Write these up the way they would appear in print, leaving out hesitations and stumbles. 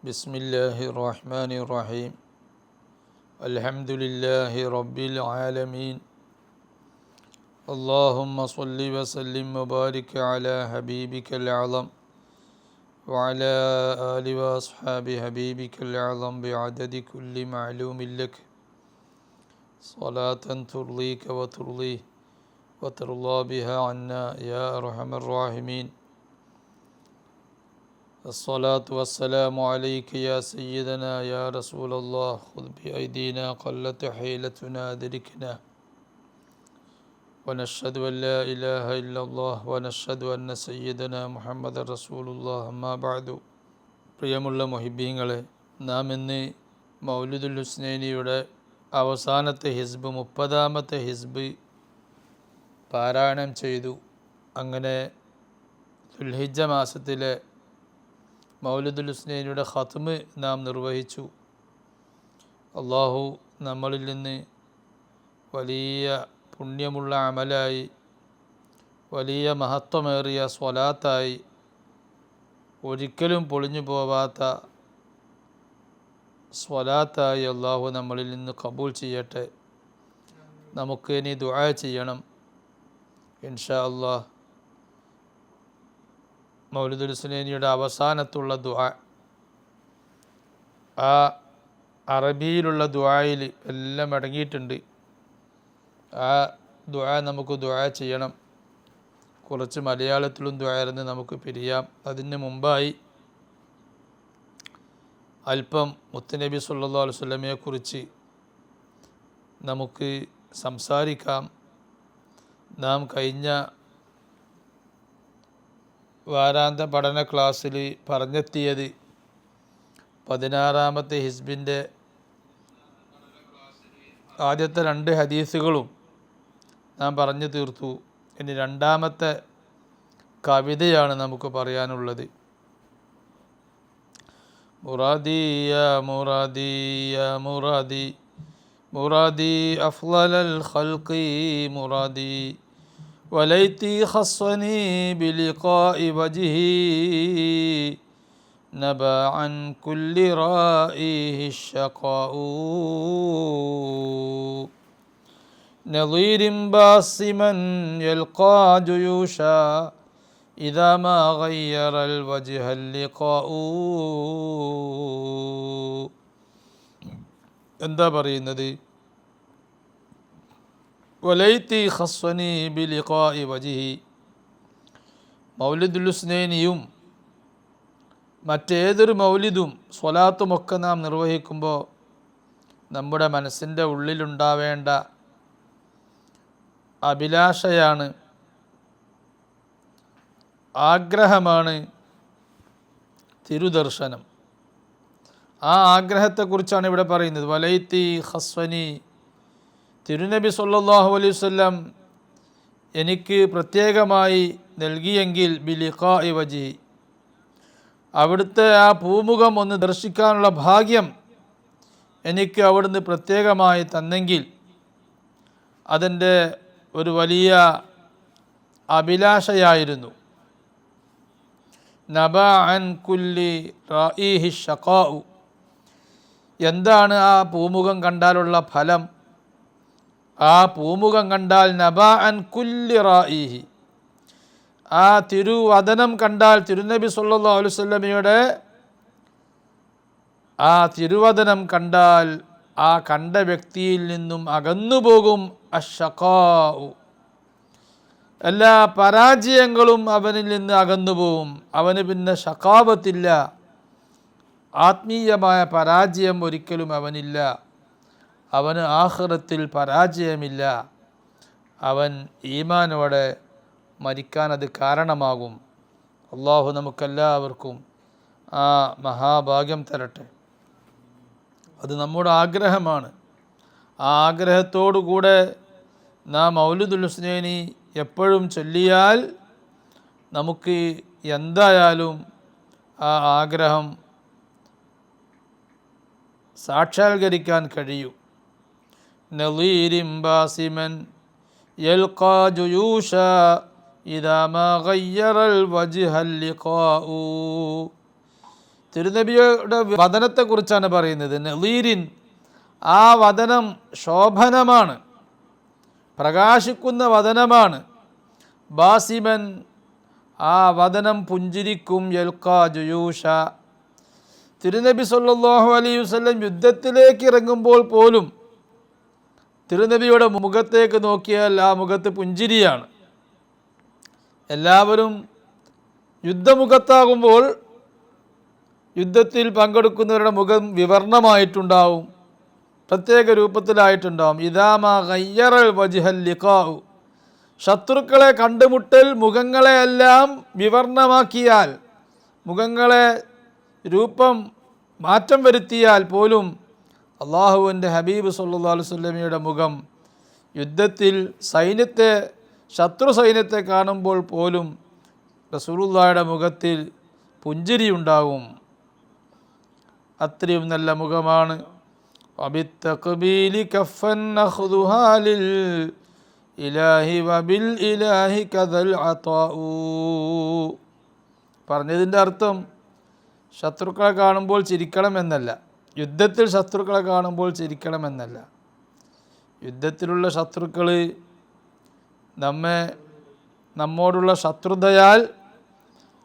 بسم الله الرحمن الرحيم الحمد لله رب العالمين اللهم صل وسلم وبارك على حبيبك الأعظم وعلى آل وأصحاب حبيبك الأعظم بعدد كل معلوم لك صلاة ترضيك وترضيه وترضى بها عنا يا أرحم الراحمين الصلاة والسلام عليك يا سيدنا يا رسول الله خذ بأيدينا قلت حيلتنا أدركنا ونشهد أن لا إله إلا الله ونشهد أن سيدنا محمد رسول الله أما بعد പ്രിയമുള്ള മുഹിബ്ബീങ്ങളെ, നാം ഇന്ന് മൗലിദുൽ ഹുസ്നൈനിയുടെ അവസാനത്തെ ഹിസ്ബ് 30-ാമത്തെ ഹിസ്ബ് പാരായണം ചെയ്തു. അങ്ങനെ ദുൽഹിജ്ജ മാസത്തിലെ മൗലിദുൽ ഹുസ്നൈനിയുടെ ഖത്മ് നാം നിർവഹിച്ചു. അള്ളാഹു നമ്മളിൽ നിന്ന് വലിയ പുണ്യമുള്ള അമലായി, വലിയ മഹത്വമേറിയ സ്വലാത്തായി, ഒരിക്കലും പൊളിഞ്ഞു പോവാത്ത സ്വലാത്തായി അള്ളാഹു നമ്മളിൽ നിന്ന് കബൂൽ ചെയ്യട്ടെ. നമുക്ക് ഇനി ദുആ ചെയ്യണം. ഇൻഷാ അള്ളാഹ് മൗലിദുൽ ഹുസ്നൈനിയുടെ അവസാനത്തുള്ള ദുആ, ആ അറബിയിലുള്ള ദുആയിൽ എല്ലാം അടങ്ങിയിട്ടുണ്ട്. ആ ദുആ നമുക്ക് ദുആ ചെയ്യണം. കുറച്ച് മലയാളത്തിലും ദുആയിരുന്ന് നമുക്ക് പിരിയാം. അതിന് മുമ്പായി അല്പം മുത്തുനബി സല്ലല്ലാഹു അലൈഹി വസല്ലമയെക്കുറിച്ച് നമുക്ക് സംസാരിക്കാം. നാം കഴിഞ്ഞ വാരാന്ത പഠന ക്ലാസ്സിൽ പറഞ്ഞെത്തിയത് 16-ാമത്തെ ഹിസ്ബിൻ്റെ ആദ്യത്തെ 2 ഹദീസുകളും നാം പറഞ്ഞു തീർത്തു. ഇനി 2-ാമത്തെ കവിതയാണ് നമുക്ക് പറയാനുള്ളത്. മുറാദി യാ മുറാദി യാ മുറാദി മുറാദി അഫ്ളൽ ഖൽഖി മുറാദി വലൈതി ഖസ്സനി ബിലിഖാഇ വജ്ഹി നബഅ അൻ കുല്ലി റായിഹി ശഖാഉ നളീരിൻ ബാസിമൻ യൽഖാ ജുയൂഷാ ഇദാ മാ ഗയ്യറൽ വജ്ഹൽ ലിഖാഉ. എന്താ പറയുന്നത്? വലൈതി ഖസ്സനി ബിലിഖാഇ വജ്ഹി. മൗലിദുൽ ഹുസ്നൈനിയും മറ്റേതൊരു മൗലിദും സ്വലാത്തുമൊക്കെ നാം നിർവഹിക്കുമ്പോൾ നമ്മുടെ മനസ്സിൻ്റെ ഉള്ളിലുണ്ടാവേണ്ട അഭിലാഷയാണ്, ആഗ്രഹമാണ് തിരുദർശനം. ആ ആഗ്രഹത്തെക്കുറിച്ചാണ് ഇവിടെ പറയുന്നത്. വലൈത്തി ഖസ്വനി, തിരുനബി സല്ലല്ലാഹു അലൈഹി വസല്ലം എനിക്ക് പ്രത്യേകമായി നൽകിയെങ്കിൽ ബിലിഖാഇ വജ്ഹി, അവിടുത്തെ ആ പൂമുഖം ഒന്ന് ദർശിക്കാനുള്ള ഭാഗ്യം എനിക്ക് അവിടുന്ന് പ്രത്യേകമായി തന്നെങ്കിൽ അതെൻ്റെ ഒരു വലിയ അഭിലാഷയായിരുന്നു. നബഅ അൻ കുല്ലി റായിഹി ശഖാഉ. എന്താണ് ആ പൂമുഖം കണ്ടാലുള്ള ഫലം? ആ പൂമുഖം കണ്ടാൽ നബഅ അൻ കുല്ലി റായിഹി, ആ തിരുവദനം കണ്ടാൽ, തിരുനബി സല്ലല്ലാഹു അലൈഹി വസല്ലമയുടെ ആ തിരുവദനം കണ്ടാൽ ആ കണ്ട വ്യക്തിയിൽ നിന്നും അകന്നുപോകും അശ്ശഖാഉ, എല്ലാ പരാജയങ്ങളും അവനിൽ നിന്ന് അകന്നുപോകും. അവന് പിന്നെ ശഖാവത്തില്ല, ആത്മീയമായ പരാജയം ഒരിക്കലും അവനില്ല. അവന് ആഖിറത്തിൽ പരാജയമില്ല. അവൻ ഈമാനോടെ മരിക്കാൻ അത് കാരണമാകും. അള്ളാഹു നമുക്കെല്ലാവർക്കും ആ മഹാഭാഗ്യം തരട്ടെ. അത് നമ്മുടെ ആഗ്രഹമാണ്. ആ ആഗ്രഹത്തോടുകൂടെ നാം മൗലിദുൽ ഹുസ്നൈനി എപ്പോഴും ചൊല്ലിയാൽ നമുക്ക് എന്തായാലും ആ ആഗ്രഹം സാക്ഷാത്കരിക്കാൻ കഴിയും. നളീരിൻ ബാസിമൻ യൽഖാ ജുയൂഷാ ഇദാ മാ ഗയ്യറൽ വജ്ഹൽ ലിഖാഉ തിരുനബിയുടെ വദനത്തെക്കുറിച്ചാണ് പറയുന്നത്. നളീരിൻ, ആ വദനം ശോഭനമാണ്, പ്രകാശിക്കുന്ന വദനമാണ്. ബാസിമൻ, ആ വദനം പുഞ്ചിരിക്കും. യൽക്കാ ജുയൂഷ, തിരുനബി സല്ലല്ലാഹു അലൈഹി വസല്ലം യുദ്ധത്തിലേക്ക് ഇറങ്ങുമ്പോൾ പോലും തിരുനബിയുടെ മുഖത്തേക്ക് നോക്കിയാൽ ആ മുഖത്ത് പുഞ്ചിരിയാണ്. എല്ലാവരും യുദ്ധമുഖത്താകുമ്പോൾ യുദ്ധത്തിൽ പങ്കെടുക്കുന്നവരുടെ മുഖം വിവർണമായിട്ടുണ്ടാവും, പ്രത്യേക രൂപത്തിലായിട്ടുണ്ടാവും. ഇദാമാ ഗയ്യറൽ വജ്ഹൽ ലിഖാഉ, ശത്രുക്കളെ കണ്ടുമുട്ടൽ മുഖങ്ങളെയെല്ലാം വിവർണമാക്കിയാൽ, മുഖങ്ങളെ രൂപം മാറ്റം വരുത്തിയാൽ പോലും അള്ളാഹുവിൻ്റെ ഹബീബ് സല്ലല്ലാഹു അലൈഹി വസല്ലമയുടെ മുഖം യുദ്ധത്തിൽ ശത്രു സൈന്യത്തെ കാണുമ്പോൾ പോലും റസൂലുള്ളാഹിയുടെ മുഖത്തിൽ പുഞ്ചിരി ഉണ്ടാകും. അത്രയും നല്ല മുഖമാണ്. വബിത്തഖ്ബീലി കഫൻ അഖ്ദുഹാ ലിൽ ഇലാഹി വബിൽ ഇലാഹി കദൽ അതാഉ. പറഞ്ഞതിൻ്റെ അർത്ഥം ശത്രുക്കളെ കാണുമ്പോൾ ചിരിക്കണമെന്നല്ല, യുദ്ധത്തിൽ ശത്രുക്കളെ കാണുമ്പോൾ ചിരിക്കണമെന്നല്ല. യുദ്ധത്തിലുള്ള ശത്രുക്കൾ നമ്മോടുള്ള ശത്രുതയാൽ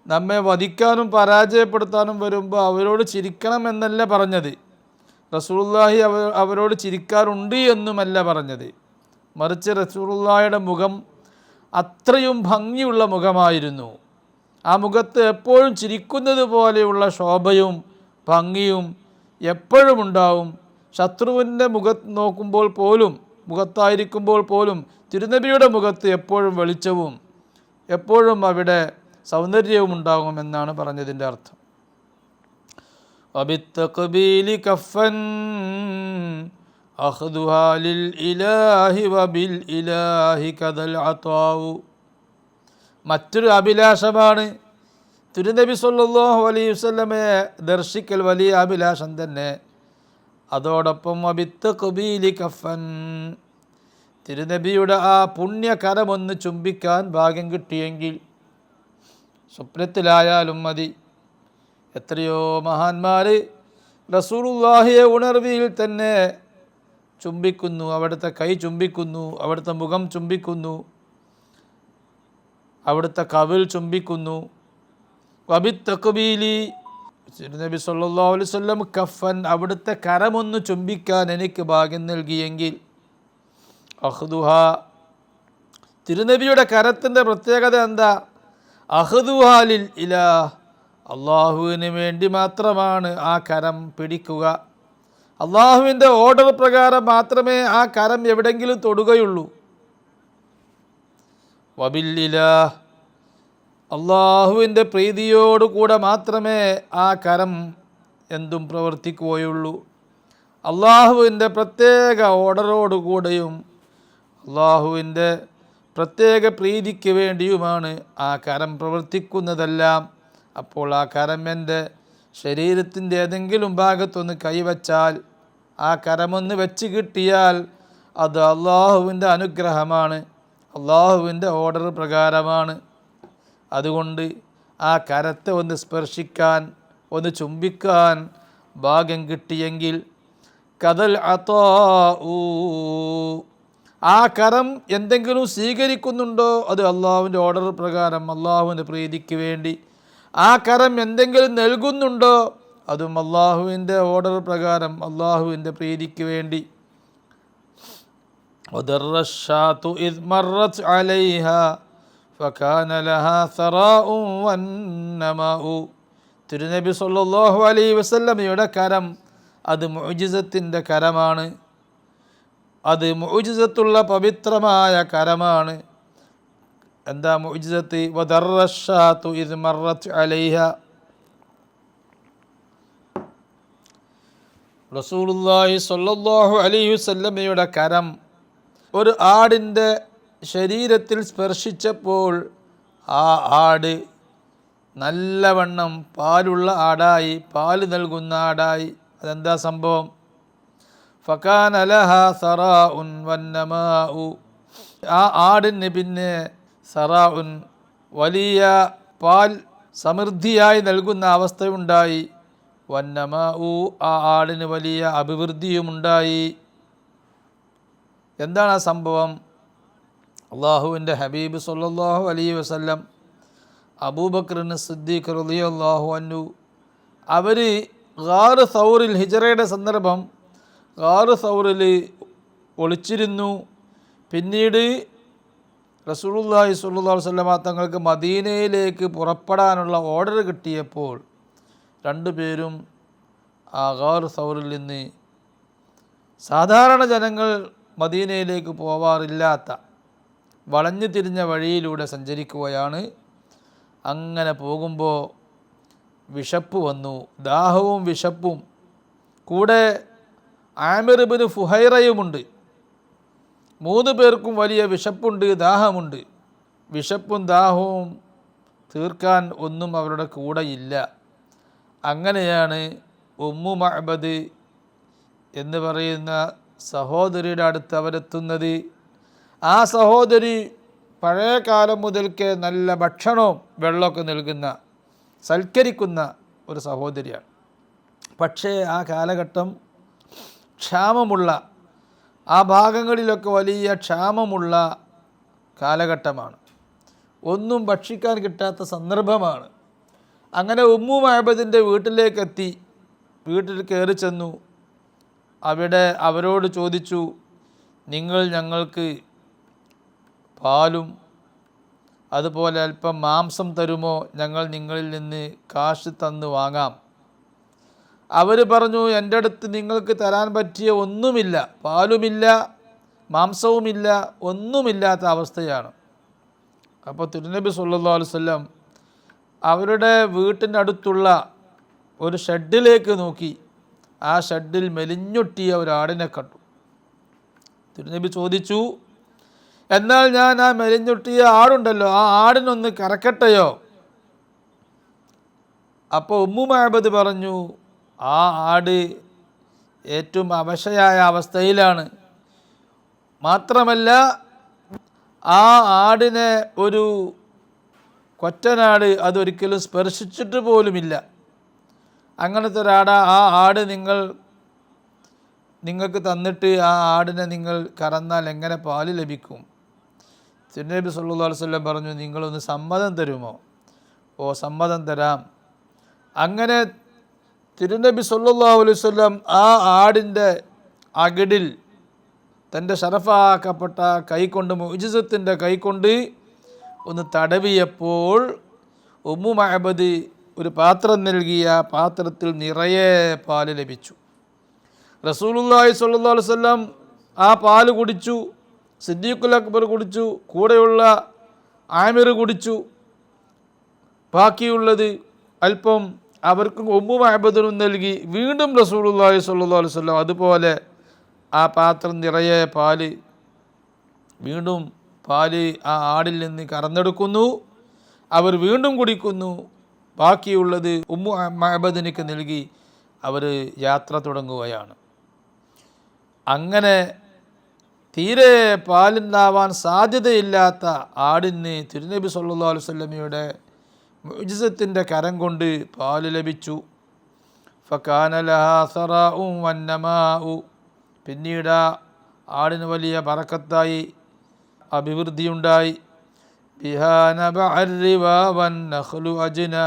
നമ്മെ വധിക്കാനും പരാജയപ്പെടുത്താനും വരുമ്പോൾ അവരോട് ചിരിക്കണമെന്നല്ല പറഞ്ഞത്. റസൂലുള്ളാഹി അവരോട് ചിരിക്കാറുണ്ട് എന്നുമല്ല പറഞ്ഞത്. മറിച്ച് റസൂലുള്ളാഹിയുടെ മുഖം അത്രയും ഭംഗിയുള്ള മുഖമായിരുന്നു. ആ മുഖത്ത് എപ്പോഴും ചിരിക്കുന്നത് പോലെയുള്ള ശോഭയും ഭംഗിയും എപ്പോഴും ഉണ്ടാവും. ശത്രുവിൻ്റെ മുഖത്തായിരിക്കുമ്പോൾ പോലും തിരുനബിയുടെ മുഖത്ത് എപ്പോഴും വെളിച്ചവും എപ്പോഴും അവിടെ സൗന്ദര്യവും ഉണ്ടാകുമെന്നാണ് പറഞ്ഞതിൻ്റെ അർത്ഥം. വബിത്തഖ്ബീലി കഫൻ അഖ്ദുഹാ ലിൽ ഇലാഹി വബിൽ ഇലാഹി കദൽ അതാഉ. മറ്റൊരു അഭിലാഷമാണ് തിരുനബി സല്ലല്ലാഹു അലൈഹി വസല്ലമയെ ദർശിക്കൽ, വലിയ അഭിലാഷം തന്നെ. അതോടൊപ്പം വബിത്തഖ്ബീലി കഫൻ, തിരുനബിയുടെ ആ പുണ്യകരമൊന്ന് ചുംബിക്കാൻ ഭാഗ്യം കിട്ടിയെങ്കിൽ സ്വപ്നത്തിലായാലും മതി. എത്രയോ മഹാന്മാർ റസൂലുള്ളാഹിയെ ഉണർവിയിൽ തന്നെ ചുംബിക്കുന്നു, അവിടുത്തെ കൈ ചുംബിക്കുന്നു, അവിടുത്തെ മുഖം ചുംബിക്കുന്നു, അവിടുത്തെ കവിൾ ചുംബിക്കുന്നു. വബിത്തഖ്ബീലി, നബി സല്ലല്ലാഹു അലൈഹി വസല്ലം കഫൻ, അവിടുത്തെ കരമൊന്ന് ചുംബിക്കാൻ എനിക്ക് ഭാഗ്യം നൽകിയെങ്കിൽ. അഖ്ദുഹാ, തിരുനബിയുടെ കരത്തിൻ്റെ പ്രത്യേകത എന്താ? അഖ്ദുഹാ ലിൽ ഇലാഹ്, അള്ളാഹുവിന് വേണ്ടി മാത്രമാണ് ആ കരം പിടിക്കുക. അള്ളാഹുവിൻ്റെ ഓർഡർ പ്രകാരം മാത്രമേ ആ കരം എവിടെയെങ്കിലും തൊടുകയുള്ളൂ. വബിൽ ഇലാഹ്, അള്ളാഹുവിൻ്റെ പ്രീതിയോടുകൂടെ മാത്രമേ ആ കരം എന്തും പ്രവർത്തിക്കുകയുള്ളൂ. അള്ളാഹുവിൻ്റെ പ്രത്യേക ഓർഡറോടുകൂടെയും അള്ളാഹുവിൻ്റെ പ്രത്യേക പ്രീതിക്ക് വേണ്ടിയുമാണ് ആ കരം പ്രവർത്തിക്കുന്നതെല്ലാം. അപ്പോൾ ആ കരം എൻ്റെ ശരീരത്തിൻ്റെ ഏതെങ്കിലും ഭാഗത്തൊന്ന് കൈവച്ചാൽ, ആ കരമൊന്ന് വെച്ച് കിട്ടിയാൽ അത് അള്ളാഹുവിൻ്റെ അനുഗ്രഹമാണ്, അള്ളാഹുവിൻ്റെ ഓർഡർ പ്രകാരമാണ്. അതുകൊണ്ട് ആ കരത്തെ ഒന്ന് സ്പർശിക്കാൻ, ഒന്ന് ചുംബിക്കാൻ ഭാഗ്യം കിട്ടിയെങ്കിൽ കദൽ അതാഉ, ആ കരം എന്തെങ്കിലും സ്വീകരിക്കുന്നുണ്ടോ അത് അള്ളാഹുവിൻ്റെ ഓർഡർ പ്രകാരം, അള്ളാഹുവിൻ്റെ പ്രീതിക്ക് വേണ്ടി. ആ കരം എന്തെങ്കിലും നൽകുന്നുണ്ടോ അതും അള്ളാഹുവിൻ്റെ ഓർഡർ പ്രകാരം, അള്ളാഹുവിൻ്റെ പ്രീതിക്ക് വേണ്ടി. വദർറശാതു ഇദ് മറത് അലൈഹാ ഫകാന ലഹാ സറാഉ വന്നമാഉ. തിരുനബി സല്ലല്ലാഹു അലൈഹി വസല്ലമയുടെ കരം അത് മുഅ്ജിസത്തിൻ്റെ കരമാണ്, അത് മുഅ്ജിസത്തുള്ള പവിത്രമായ കരമാണ്. എന്താ മുഅ്ജിസത്ത്? വദർറശാതു ഇദ് മറത് അലൈഹാ, റസൂലുള്ളാഹി സ്വല്ലല്ലാഹു അലൈഹി വസല്ലമയുടെ കരം ഒരു ആടിൻ്റെ ശരീരത്തിൽ സ്പർശിച്ചപ്പോൾ ആ ആട് നല്ലവണ്ണം പാലുള്ള ആടായി, പാല് നൽകുന്ന ആടായി. അതെന്താ സംഭവം? ഫകാന ലഹാ സറാഉൻ വന്നമാഉ, ആ ആടിന് പിന്നെ സറാഉൻ, വലിയ പാൽ സമൃദ്ധിയായി നൽകുന്ന അവസ്ഥയുണ്ടായി. വന്നമാഉ ആ ആടിന് വലിയ അഭിവൃദ്ധിയുമുണ്ടായി. എന്താണ് ആ സംഭവം? അള്ളാഹുവിൻ്റെ ഹബീബ് സല്ലല്ലാഹു അലൈഹി വസല്ലം അബൂബക്കറിന് സിദ്ദീഖ് റളിയല്ലാഹു അൻഹു അവർ ഗാർ സൗറിൽ ഹിജറയുടെ സന്ദർഭം ഗാർ സൗറിൽ ഒളിച്ചിരുന്നു. പിന്നീട് റസൂലുള്ളാഹി സ്വല്ലല്ലാഹു അലൈഹി വസല്ലമ തങ്ങൾക്ക് മദീനയിലേക്ക് പുറപ്പെടാനുള്ള ഓർഡർ കിട്ടിയപ്പോൾ രണ്ടുപേരും ആ ഗാർ സൗറിൽ നിന്ന് സാധാരണ ജനങ്ങൾ മദീനയിലേക്ക് പോവാറില്ലാത്ത വളഞ്ഞു തിരിഞ്ഞ വഴിയിലൂടെ സഞ്ചരിക്കുകയാണ്. അങ്ങനെ പോകുമ്പോൾ വിശപ്പ് വന്നു, ദാഹവും വിശപ്പും. കൂടെ ആമിർ ഇബ്നു ഫുഹൈറയുമുണ്ട്. 3 പേർക്കും വലിയ വിശപ്പുണ്ട്, ദാഹമുണ്ട്. വിശപ്പും ദാഹവും തീർക്കാൻ ഒന്നും അവരുടെ കൂടെയില്ല. അങ്ങനെയാണ് ഉമ്മു മഅബദ് എന്ന് പറയുന്ന സഹോദരിയുടെ അടുത്ത് അവരെത്തുന്നത്. ആ സഹോദരി പഴയ കാലം മുതൽക്കേ നല്ല ഭക്ഷണവും വെള്ളമൊക്കെ നൽകുന്ന സൽക്കരിക്കുന്ന ഒരു സഹോദരിയാണ്. പക്ഷേ ആ കാലഘട്ടം ക്ഷാമമുള്ള, ആ ഭാഗങ്ങളിലൊക്കെ വലിയ ക്ഷാമമുള്ള കാലഘട്ടമാണ്. ഒന്നും ഭക്ഷിക്കാൻ കിട്ടാത്ത സന്ദർഭമാണ്. അങ്ങനെ ഉമ്മു മഅബദിൻ്റെ വീട്ടിലേക്കെത്തി. വീട്ടിൽ കയറി ചെന്നു. അവിടെ അവരോട് ചോദിച്ചു, നിങ്ങൾ ഞങ്ങൾക്ക് പാലും അതുപോലെ അല്പം മാംസം തരുമോ? ഞങ്ങൾ നിങ്ങളിൽ നിന്ന് കാശ് തന്ന് വാങ്ങാം. അവർ പറഞ്ഞു, എൻ്റെ അടുത്ത് നിങ്ങൾക്ക് തരാൻ പറ്റിയ ഒന്നുമില്ല, പാലുമില്ല, മാംസവുമില്ല, ഒന്നുമില്ലാത്ത അവസ്ഥയാണ്. അപ്പോൾ തിരുനബി സല്ലല്ലാഹു അലൈഹി വസല്ലം അവരുടെ വീട്ടിൻ്റെ അടുത്തുള്ള ഒരു ഷെഡിലേക്ക് നോക്കി. ആ ഷെഡിൽ മെലിഞ്ഞൊട്ടിയ ഒരാടിനെ കണ്ടു. തിരുനബി ചോദിച്ചു, എന്നാൽ ഞാൻ ആ മെലിഞ്ഞൊട്ടിയ ആടുണ്ടല്ലോ, ആ ആടിനൊന്ന് കറക്കട്ടെയോ? അപ്പോൾ ഉമ്മു മഅബദ് പറഞ്ഞു, ആ ആട് ഏറ്റവും അവശയായ അവസ്ഥയിലാണ്. മാത്രമല്ല ആ ആടിനെ ഒരു കൊറ്റനാട് അതൊരിക്കലും സ്പർശിച്ചിട്ട് പോലുമില്ല. അങ്ങനത്തെ ആ ആട് നിങ്ങൾക്ക് തന്നിട്ട് ആ ആടിനെ നിങ്ങൾ കറന്നാൽ എങ്ങനെ പാല് ലഭിക്കും? തിരുനബി സല്ലല്ലാഹു അലൈഹി വസല്ലം പറഞ്ഞു, നിങ്ങളൊന്ന് സമ്മതം തരുമോ? ഓ, സമ്മതം തരാം. അങ്ങനെ തിരുനബി സല്ലല്ലാഹു അലൈഹി വസല്ലം ആ ആടിൻ്റെ അകിടിൽ തൻ്റെ ശറഫാക്കപ്പെട്ട കൈകൊണ്ട്, മുഅ്ജിസത്തിൻ്റെ കൈകൊണ്ട് ഒന്ന് തടവിയപ്പോൾ ഉമ്മു മഅബദ് ഒരു പാത്രം നൽകി. ആ പാത്രത്തിൽ നിറയെ പാല് ലഭിച്ചു. റസൂലുള്ളാഹി സ്വല്ലല്ലാഹു അലൈഹി വസല്ലം ആ പാല് കുടിച്ചു. സിദ്ദീഖുൽ അക്ബർ കുടിച്ചു. കൂടെയുള്ള ആമിർ കുടിച്ചു. ബാക്കിയുള്ളത് അല്പം അവർക്കും ഉമ്മു മഅബദിനും നൽകി. വീണ്ടും റസൂലുള്ളാഹി സ്വല്ലല്ലാഹു അലൈഹി വസല്ലം അതുപോലെ ആ പാത്രം നിറയെ പാല്, വീണ്ടും പാല് ആ ആടിൽ നിന്ന് കറന്നെടുക്കുന്നു. അവർ വീണ്ടും കുടിക്കുന്നു. ബാക്കിയുള്ളത് ഉമ്മു മഅബദിനിക്ക് നൽകി അവർ യാത്ര തുടങ്ങുകയാണ്. അങ്ങനെ തീരെ പാലുണ്ടാവാൻ സാധ്യതയില്ലാത്ത ആടിന് തിരുനബി സല്ലല്ലാഹു അലൈഹി വസല്ലമയുടെ മുഅ്ജിസത്തിൻ്റെ കരം കൊണ്ട് പാല് ലഭിച്ചു. ഫകാന ലഹാ സറാഉ വന്നമാഉ. പിന്നീട് ആടിന് വലിയ ബറക്കത്തായി, അഭിവൃദ്ധിയുണ്ടായി. ബിഹാ നബഅർ റിവാ വന്നഖ്ലു അജ്നാ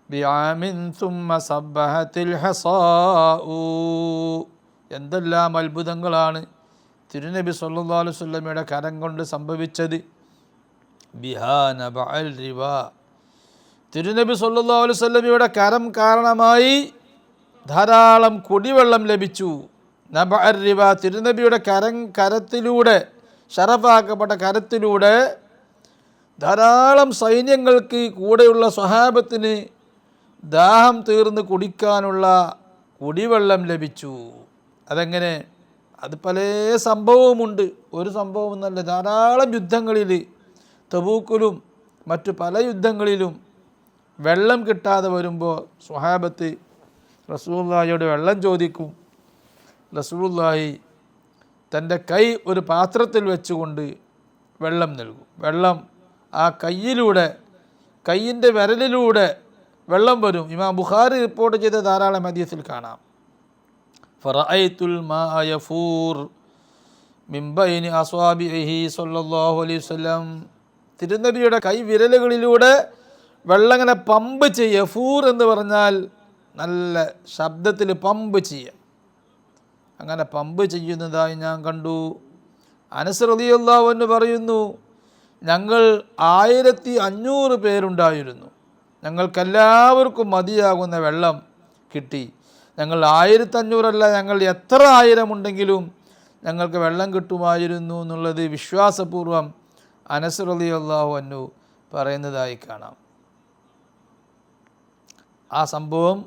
ബിആമിൻ സുമ്മ സബ്ബഹത്തിൽ ഹസാഉ. എന്തെല്ലാം അത്ഭുതങ്ങളാണ് തിരുനബി സല്ലല്ലാഹു അലൈഹി വസല്ലമയുടെ കരം കൊണ്ട് സംഭവിച്ചത്. ബിഹാ നബഅൽ റിവാ, തിരുനബി സല്ലല്ലാഹു അലൈഹി വസല്ലമയുടെ കരം കാരണമായി ധാരാളം കുടിവെള്ളം ലഭിച്ചു. നബഅർ റിവാ, തിരുനബിയുടെ കരത്തിലൂടെ, ശറഫാക്കപ്പെട്ട കരത്തിലൂടെ ധാരാളം സൈന്യങ്ങൾക്ക്, കൂടെയുള്ള സ്വഹാബത്തിന് ദാഹം തീർന്ന് കുടിക്കാനുള്ള കുടിവെള്ളം ലഭിച്ചു. അതെങ്ങനെ? അത് പല സംഭവവുമുണ്ട്. ഒരു സംഭവം എന്നല്ല, ധാരാളം യുദ്ധങ്ങളിൽ, തബൂക്കിലും മറ്റു പല യുദ്ധങ്ങളിലും വെള്ളം കിട്ടാതെ വരുമ്പോൾ സ്വഹാബത്ത് റസൂലുള്ളാഹിയോട് വെള്ളം ചോദിക്കും. റസൂലുള്ളാഹി തൻ്റെ കൈ ഒരു പാത്രത്തിൽ വെച്ചുകൊണ്ട് വെള്ളം നൽകും. വെള്ളം ആ കയ്യിലൂടെ, കയ്യിൻ്റെ വിരലിലൂടെ വെള്ളം വരും. ഇമാം ബുഖാരി റിപ്പോർട്ട് ചെയ്ത ധാരാളം ഹദീസിൽ കാണാം. ഫറഅയ്തുൽ മാഅ യഫൂർ മിൻ ബൈനി അസ്വാബിഹി സ്വല്ലല്ലാഹു അലൈഹി വസല്ലം. തിരുനബിയുടെ കൈവിരലുകളിലൂടെ വെള്ളം ഇങ്ങനെ പമ്പ് ചെയ്യുക. യഫൂർ എന്ന് പറഞ്ഞാൽ നല്ല ശബ്ദത്തിൽ പമ്പ് ചെയ്യുക. അങ്ങനെ പമ്പ് ചെയ്യുന്നതായി ഞാൻ കണ്ടു. അനസ് റളിയല്ലാഹു അൻഹു പറയുന്നു, ഞങ്ങൾ 1500 പേരുണ്ടായിരുന്നു. ഞങ്ങൾക്കെല്ലാവർക്കും മതിയാകുന്ന വെള്ളം കിട്ടി. ഞങ്ങൾ 1500 അല്ല, ഞങ്ങൾ എത്ര 1000 ഉണ്ടെങ്കിലും ഞങ്ങൾക്ക് വെള്ളം കിട്ടുമായിരുന്നു എന്നുള്ളത് വിശ്വാസപൂർവ്വം അനസ് റളിയല്ലാഹു അൻഹു പറയുന്നതായി കാണാം. ആ സംഭവം,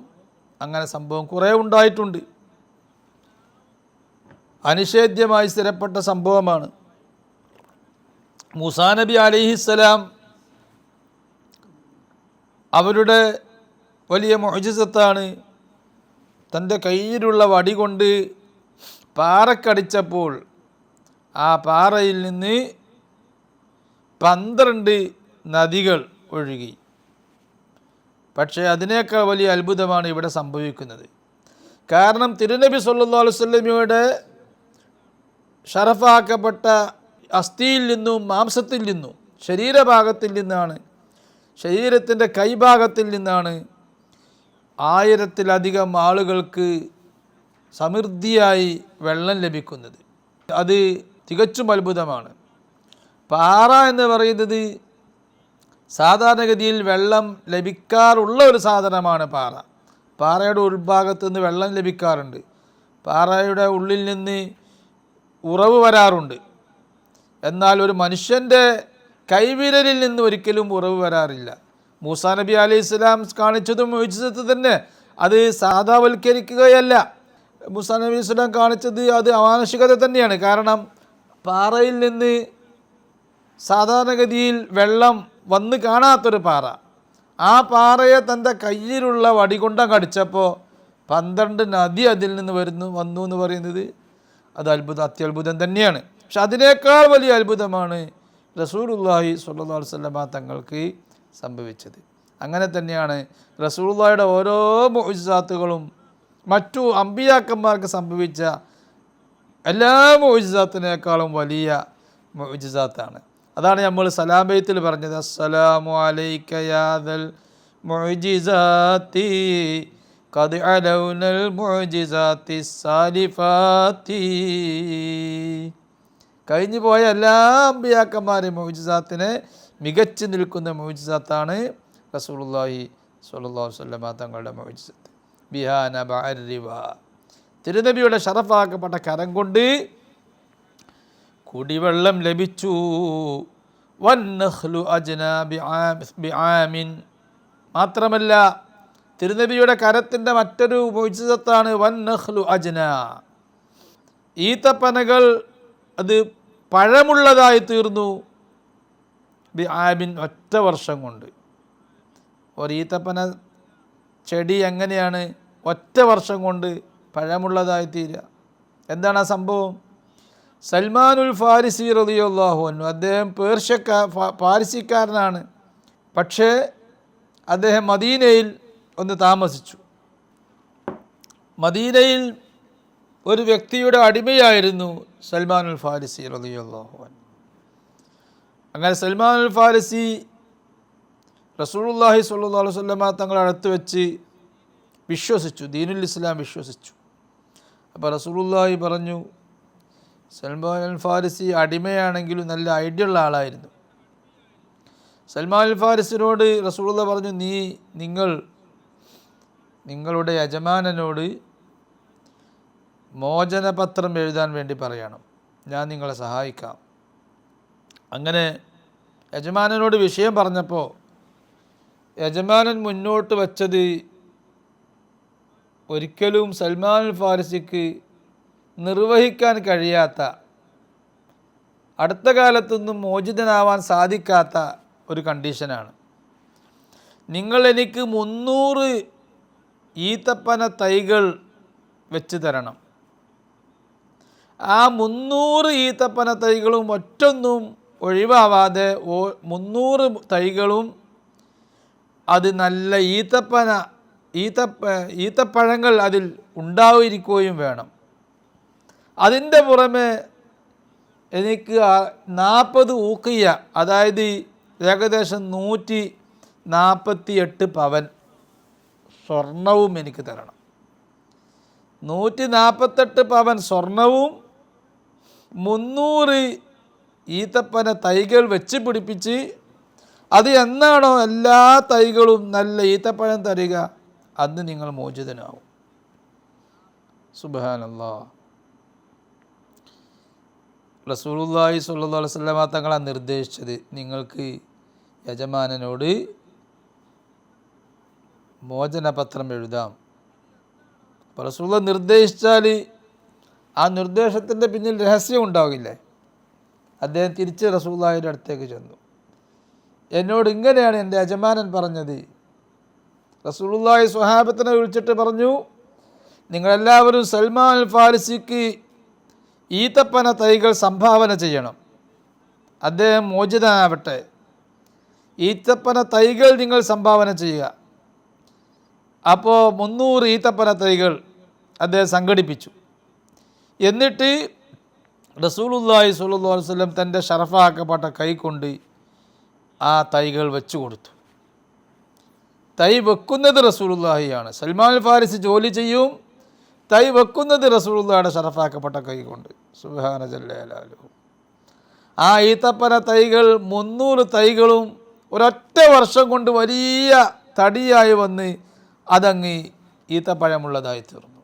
അങ്ങനെ സംഭവം കുറേ ഉണ്ടായിട്ടുണ്ട്. അനിഷേധ്യമായി സ്ഥിരപ്പെട്ട സംഭവമാണ്. മൂസാ നബി അലൈഹിസ്സലാം അവരുടെ വലിയ മുഅ്ജിസത്താണ് തൻ്റെ കയ്യിലുള്ള വടി കൊണ്ട് പാറക്കടിച്ചപ്പോൾ ആ പാറയിൽ നിന്ന് 12 നദികൾ ഒഴുകി. പക്ഷേ അതിനേക്കാൾ വലിയ അത്ഭുതമാണ് ഇവിടെ സംഭവിക്കുന്നത്. കാരണം തിരുനബി സല്ലല്ലാഹു അലൈഹി വസല്ലമയുടെ ഷറഫാക്കപ്പെട്ട അസ്ഥിയിൽ നിന്നും മാംസത്തിൽ നിന്നും ശരീരഭാഗത്തിൽ നിന്നാണ്, ശരീരത്തിൻ്റെ കൈഭാഗത്തിൽ നിന്നാണ് 1000-ലധികം ആളുകൾക്ക് സമൃദ്ധിയായി വെള്ളം ലഭിക്കുന്നത്. അത് തികച്ചും അത്ഭുതമാണ്. പാറ എന്ന് പറയുന്നത് സാധാരണഗതിയിൽ വെള്ളം ലഭിക്കാറുള്ള ഒരു സാധനമാണ് പാറ. പാറയുടെ ഉൾഭാഗത്ത് നിന്ന് വെള്ളം ലഭിക്കാറുണ്ട്. പാറയുടെ ഉള്ളിൽ നിന്ന് ഉറവ് വരാറുണ്ട്. എന്നാൽ ഒരു മനുഷ്യൻ്റെ കൈവിരലിൽ നിന്ന് ഒരിക്കലും ഉറവ് വരാറില്ല. മൂസാ നബി അലൈഹി സ്വലാം കാണിച്ചതും മുഅ്ജിസത്ത് തന്നെ. അത് സാധാവൽക്കരിക്കുകയല്ല. മൂസാ നബി സ്വലാം കാണിച്ചത് അത് അമാനുഷികത തന്നെയാണ്. കാരണം പാറയിൽ നിന്ന് സാധാരണഗതിയിൽ വെള്ളം വന്ന് കാണാത്തൊരു പാറ, ആ പാറയെ തൻ്റെ കയ്യിലുള്ള വടി കൊണ്ടം കടിച്ചപ്പോൾ 12 നദി അതിൽ നിന്ന് വന്നു എന്ന് പറയുന്നത് അത് അത്യത്ഭുതം തന്നെയാണ്. പക്ഷെ അതിനേക്കാൾ വലിയ അത്ഭുതമാണ് റസൂലുള്ളാഹി സ്വല്ലല്ലാഹു അലൈഹി വസല്ലമ തങ്ങൾക്ക് സംഭവിച്ചത്. അങ്ങനെ തന്നെയാണ് റസൂലുള്ളാഹിയുടെ ഓരോ മുഅ്ജിസാത്തുകളും മറ്റു അമ്പിയാക്കന്മാർക്ക് സംഭവിച്ച എല്ലാ മുഅ്ജിസാത്തിനേക്കാളും വലിയ മുഅ്ജിസാത്താണ്. അതാണ് നമ്മൾ സലാം ബൈത്തിൽ പറഞ്ഞത്, അസ്സലാമു അലൈക യാദൽ മുഅ്ജിസാത്തി ഖദ് അലൗനൽ മുഅ്ജിസാത്തി സാലിഫാത്തി. കഴിഞ്ഞു പോയ എല്ലാ അമ്പിയാക്കന്മാരെയും മുഅ്ജിസാത്തിനെ മികച്ചു നിൽക്കുന്ന മുഅ്ജിസാത്താണ് റസൂലുള്ളാഹി സ്വല്ലല്ലാഹു അലൈഹി വസല്ലമ തങ്ങളുടെ മുഅ്ജിസത്ത്. ബിഹാ നബഅർ റിവാ, തിരുനബിയുടെ ഷറഫാക്കപ്പെട്ട കരം കൊണ്ട് കുടിവെള്ളം ലഭിച്ചു. വന്നഖ്ലു അജ്നാ ബിആമിൻ, മാത്രമല്ല തിരുനബിയുടെ കരത്തിൻ്റെ മറ്റൊരു മുഅ്ജിസത്താണ് വന്നഖ്ലു അജ്നാ, ഈത്തപ്പനകൾ അത് പഴമുള്ളതായി തീർന്നു. ബിആമിൻ, ഒറ്റ വർഷം കൊണ്ട്. ഒരു ഈത്തപ്പന ചെടി എങ്ങനെയാണ് ഒറ്റ വർഷം കൊണ്ട് പഴമുള്ളതായി തീരുക? എന്താണ് ആ സംഭവം? സൽമാനുൽ ഫാരിസി റളിയല്ലാഹു അൻഹു, അദ്ദേഹം പാരിസിക്കാരനാണ്. പക്ഷേ അദ്ദേഹം മദീനയിൽ ഒന്ന് താമസിച്ചു. മദീനയിൽ ഒരു വ്യക്തിയുടെ അടിമയായിരുന്നു സൽമാനുൽ ഫാരിസി റളിയല്ലാഹു അൻഹു. അങ്ങനെ സൽമാനുൽ ഫാരിസി റസൂലുള്ളാഹി സ്വല്ലല്ലാഹു അലൈഹി വസല്ലമ തങ്ങളുടെ അടുത്ത് വെച്ച് വിശ്വസിച്ചു, ദീനുൽ ഇസ്ലാം വിശ്വസിച്ചു. അപ്പോൾ റസൂലുള്ളാഹി പറഞ്ഞു, സൽമാൻ ഫാരിസി അടിമയാണെങ്കിലും നല്ല ഐഡിയ ഉള്ള ആളായിരുന്നു. സൽമാൻ ഫാരിസിനോട് റസൂലുള്ളാഹി പറഞ്ഞു, നിങ്ങളുടെ യജമാനനോട് മോചനപത്രം എഴുതാൻ വേണ്ടി പറയണം, ഞാൻ നിങ്ങളെ സഹായിക്കാം. അങ്ങനെ യജമാനനോട് വിഷയം പറഞ്ഞപ്പോൾ യജമാനൻ മുന്നോട്ട് വച്ചത് ഒരിക്കലും സൽമാൻ ഫാരിസിക്ക് നിർവഹിക്കാൻ കഴിയാത്ത, അടുത്ത കാലത്തൊന്നും മോചിതനാവാൻ സാധിക്കാത്ത ഒരു കണ്ടീഷനാണ്. നിങ്ങൾ എനിക്ക് 300 ഈത്തപ്പന തൈകൾ വെച്ച് തരണം. ആ 300 ഈത്തപ്പന തൈകളും ഒറ്റൊന്നും ഒഴിവാവാതെ 300 തൈകളും അത് നല്ല ഈത്തപ്പഴങ്ങൾ അതിൽ ഉണ്ടായിരിക്കുകയും വേണം. അതിൻ്റെ പുറമെ എനിക്ക് 40 ഊക്കിയ, അതായത് ഏകദേശം 148 പവൻ സ്വർണവും എനിക്ക് തരണം. 148 പവൻ സ്വർണവും 300 ഈത്തപ്പന തൈകൾ വെച്ച് പിടിപ്പിച്ച്, അത് എന്നാണോ എല്ലാ തൈകളും നല്ല ഈത്തപ്പഴം തരിക, അന്ന് നിങ്ങൾ മോചിതനാവും. സുബ്ഹാനല്ലാഹ്. റസൂലുള്ളാഹി സ്വല്ലല്ലാഹു അലൈഹി വസല്ലമ തങ്ങളാണ് നിർദ്ദേശിച്ചത്, നിങ്ങൾക്ക് യജമാനനോട് മോചനപത്രം എഴുതാം. അപ്പോൾ റസൂലുള്ളാഹി നിർദ്ദേശിച്ചാൽ ആ നിർദ്ദേശത്തിൻ്റെ പിന്നിൽ രഹസ്യം ഉണ്ടാകില്ലേ? അദ്ദേഹം തിരിച്ച് റസൂലുള്ളാഹിയുടെ അടുത്തേക്ക് ചെന്നു. എന്നോട് ഇങ്ങനെയാണ് എൻ്റെ യജമാനൻ പറഞ്ഞത്. റസൂലുള്ളാഹി സ്വഹാബത്തിനെ വിളിച്ചിട്ട് പറഞ്ഞു, നിങ്ങളെല്ലാവരും സൽമാൻ അൽ ഫാരിസിക്ക് ഈത്തപ്പന തൈകൾ സംഭാവന ചെയ്യണം, അദ്ദേഹം മോചിതനാവട്ടെ. ഈത്തപ്പന തൈകൾ നിങ്ങൾ സംഭാവന ചെയ്യുക. അപ്പോൾ 300 ഈത്തപ്പന തൈകൾ അദ്ദേഹം സംഘടിപ്പിച്ചു. എന്നിട്ട് റസൂലുള്ളാഹി സ്വല്ലല്ലാഹു അലൈഹി വസല്ലം തൻ്റെ ഷറഫാക്കപ്പെട്ട കൈ കൊണ്ട് ആ തൈകൾ വെച്ചു കൊടുത്തു. തൈ വെക്കുന്നത് റസൂലുള്ളാഹിയാണ്. സൽമാൻ അൽ ഫാരിസി ജോലി ചെയ്യും, തൈ വെക്കുന്നത് റസൂലുള്ളാഹിയുടെ ഷറഫാക്കപ്പെട്ട കൈ കൊണ്ട്. സുബ്ഹാന ജല്ല ജലാലുഹു. ആ ഈത്തപ്പന തൈകൾ 300 തൈകളും ഒരൊറ്റ വർഷം കൊണ്ട് വലിയ തടിയായി വന്ന് അതങ്ങ് ഈത്തപ്പഴമുള്ളതായി തീർന്നു.